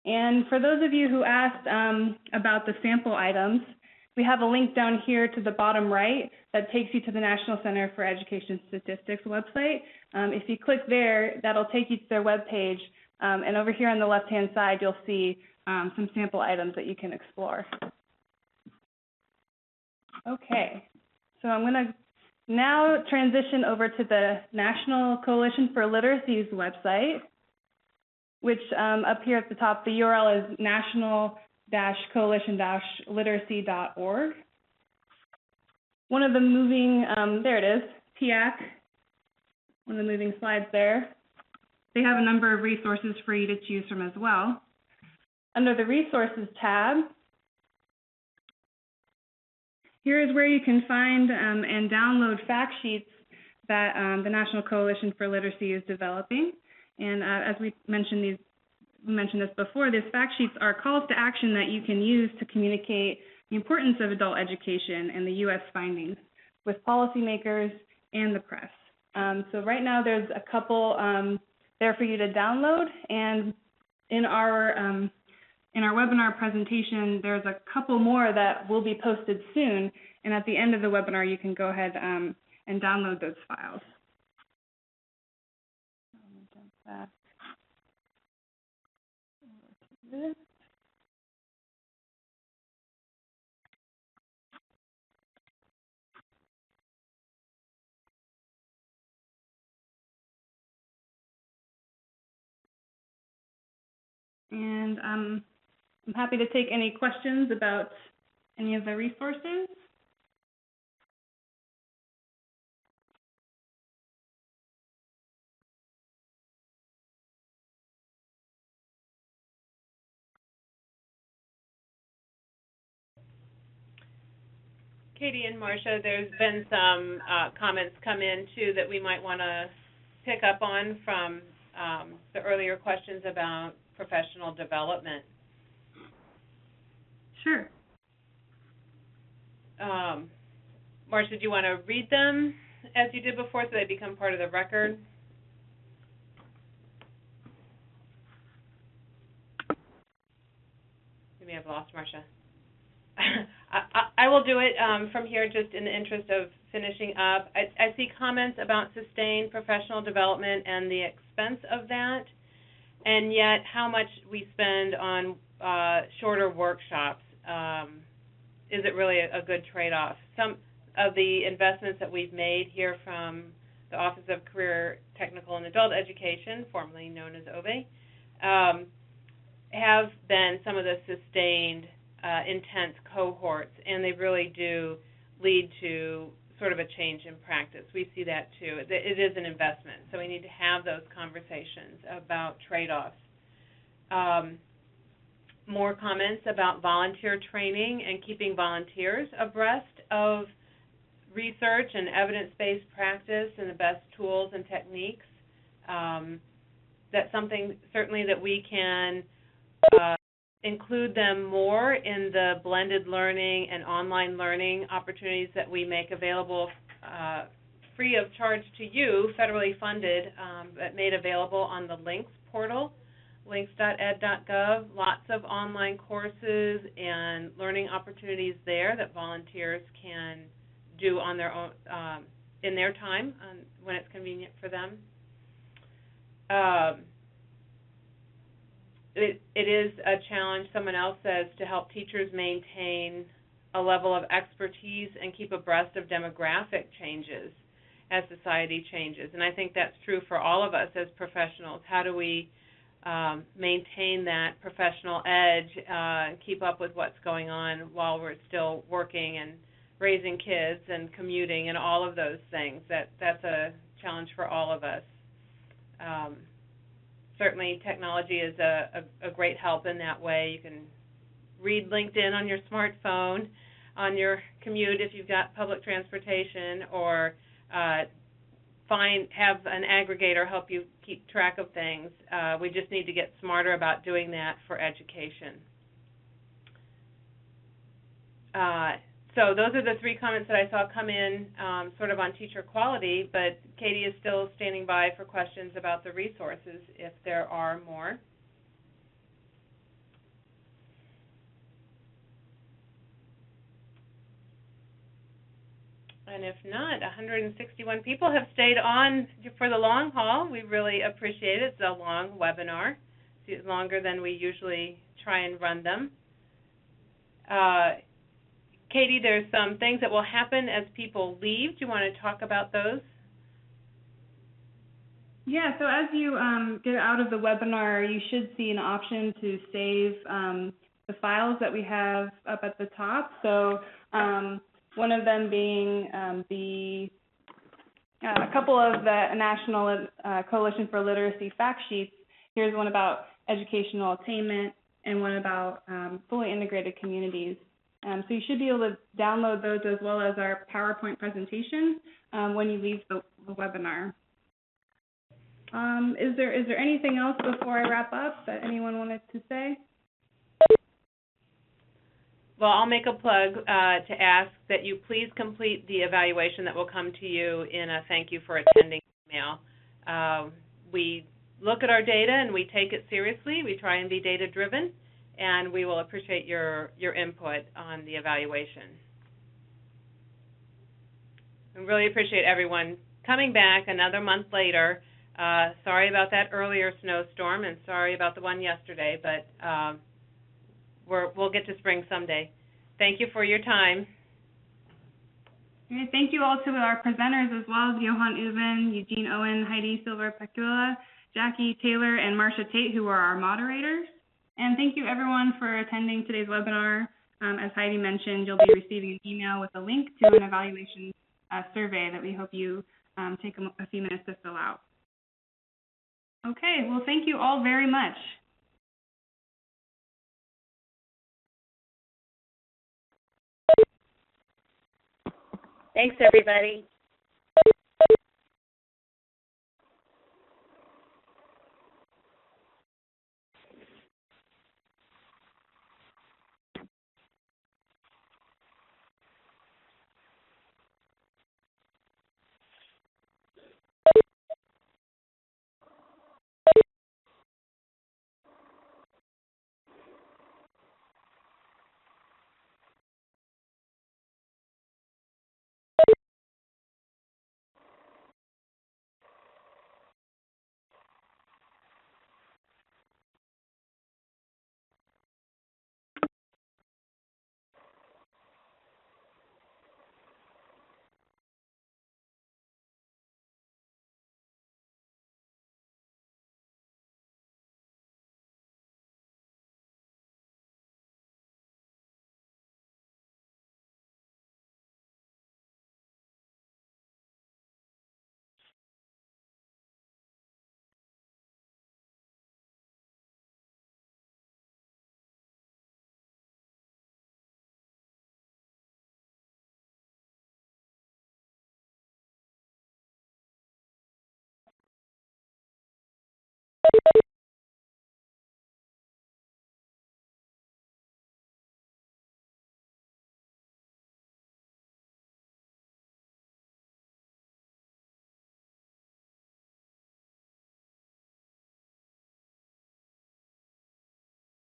Speaker 4: And for those of you who asked about the sample items, we have a link down here to the bottom right that takes you to the National Center for Education Statistics website. If you click there, that'll take you to their webpage. And over here on the left-hand side, you'll see some sample items that you can explore. Okay, so I'm going to now transition over to the National Coalition for Literacy's website, which up here at the top, the URL is national-coalition-literacy.org. One of the moving, there it is, PIAAC, one of the moving slides there. They have a number of resources for you to choose from as well. Under the Resources tab, here is where you can find and download fact sheets that the National Coalition for Literacy is developing. And as we mentioned this before, these fact sheets are calls to action that you can use to communicate the importance of adult education and the U.S. findings with policymakers and the press. So right now there's a couple there for you to download, and in our webinar presentation, there's a couple more that will be posted soon, and at the end of the webinar, you can go ahead and download those files. And I'm happy to take any questions about any of the resources.
Speaker 6: Katie and Marcia, there's been some comments come in too that we might want to pick up on from the earlier questions about professional development.
Speaker 4: Sure.
Speaker 6: Marcia, do you want to read them as you did before so they become part of the record? You may have lost Marcia. I will do it from here just in the interest of finishing up. I see comments about sustained professional development and the expense of that, and yet how much we spend on shorter workshops. Is it really a good trade-off? Some of the investments that we've made here from the Office of Career, Technical, and Adult Education, formerly known as OVE, have been some of the sustained intense cohorts, and they really do lead to sort of a change in practice. We see that too. It is an investment, so we need to have those conversations about trade-offs. More comments about volunteer training and keeping volunteers abreast of research and evidence-based practice and the best tools and techniques. That's something certainly that we can include them more in the blended learning and online learning opportunities that we make available free of charge to you, federally funded, but made available on the Links portal, links.ed.gov. Lots of online courses and learning opportunities there that volunteers can do on their own, in their time, when it's convenient for them. It is a challenge, someone else says, to help teachers maintain a level of expertise and keep abreast of demographic changes as society changes. And I think that's true for all of us as professionals. How do we maintain that professional edge, keep up with what's going on while we're still working and raising kids and commuting and all of those things? That's a challenge for all of us. Certainly technology is a great help in that way. You can read LinkedIn on your smartphone, on your commute if you've got public transportation, or have an aggregator help you keep track of things. We just need to get smarter about doing that for education. So those are the three comments that I saw come in sort of on teacher quality, but Katie is still standing by for questions about the resources if there are more. And if not, 161 people have stayed on for the long haul. We really appreciate it. It's a long webinar. It's longer than we usually try and run them. Katie, there's some things that will happen as people leave. Do you want to talk about those?
Speaker 4: Yeah, so as you get out of the webinar, you should see an option to save the files that we have up at the top. So one of them being a couple of the National Coalition for Literacy fact sheets. Here's one about educational attainment and one about fully integrated communities. So you should be able to download those as well as our PowerPoint presentation when you leave the webinar. Is there anything else before I wrap up that anyone wanted to say?
Speaker 6: Well, I'll make a plug to ask that you please complete the evaluation that will come to you in a thank you for attending email. We look at our data and we take it seriously. We try and be data-driven, and we will appreciate your input on the evaluation. I really appreciate everyone coming back another month later. Sorry about that earlier snowstorm, and sorry about the one yesterday, but we'll get to spring someday. Thank you for your time.
Speaker 4: Okay, thank you all to our presenters as well as Johan, Uvin, Eugene, Owen, Heidi, Silver-Pacuilla, Jackie, Taylor, and Marcia Tate, who are our moderators. And thank you everyone for attending today's webinar. As Heidi mentioned, you'll be receiving an email with a link to an evaluation survey that we hope you take a few minutes to fill out. Okay, well, thank you all very much.
Speaker 3: Thanks, everybody.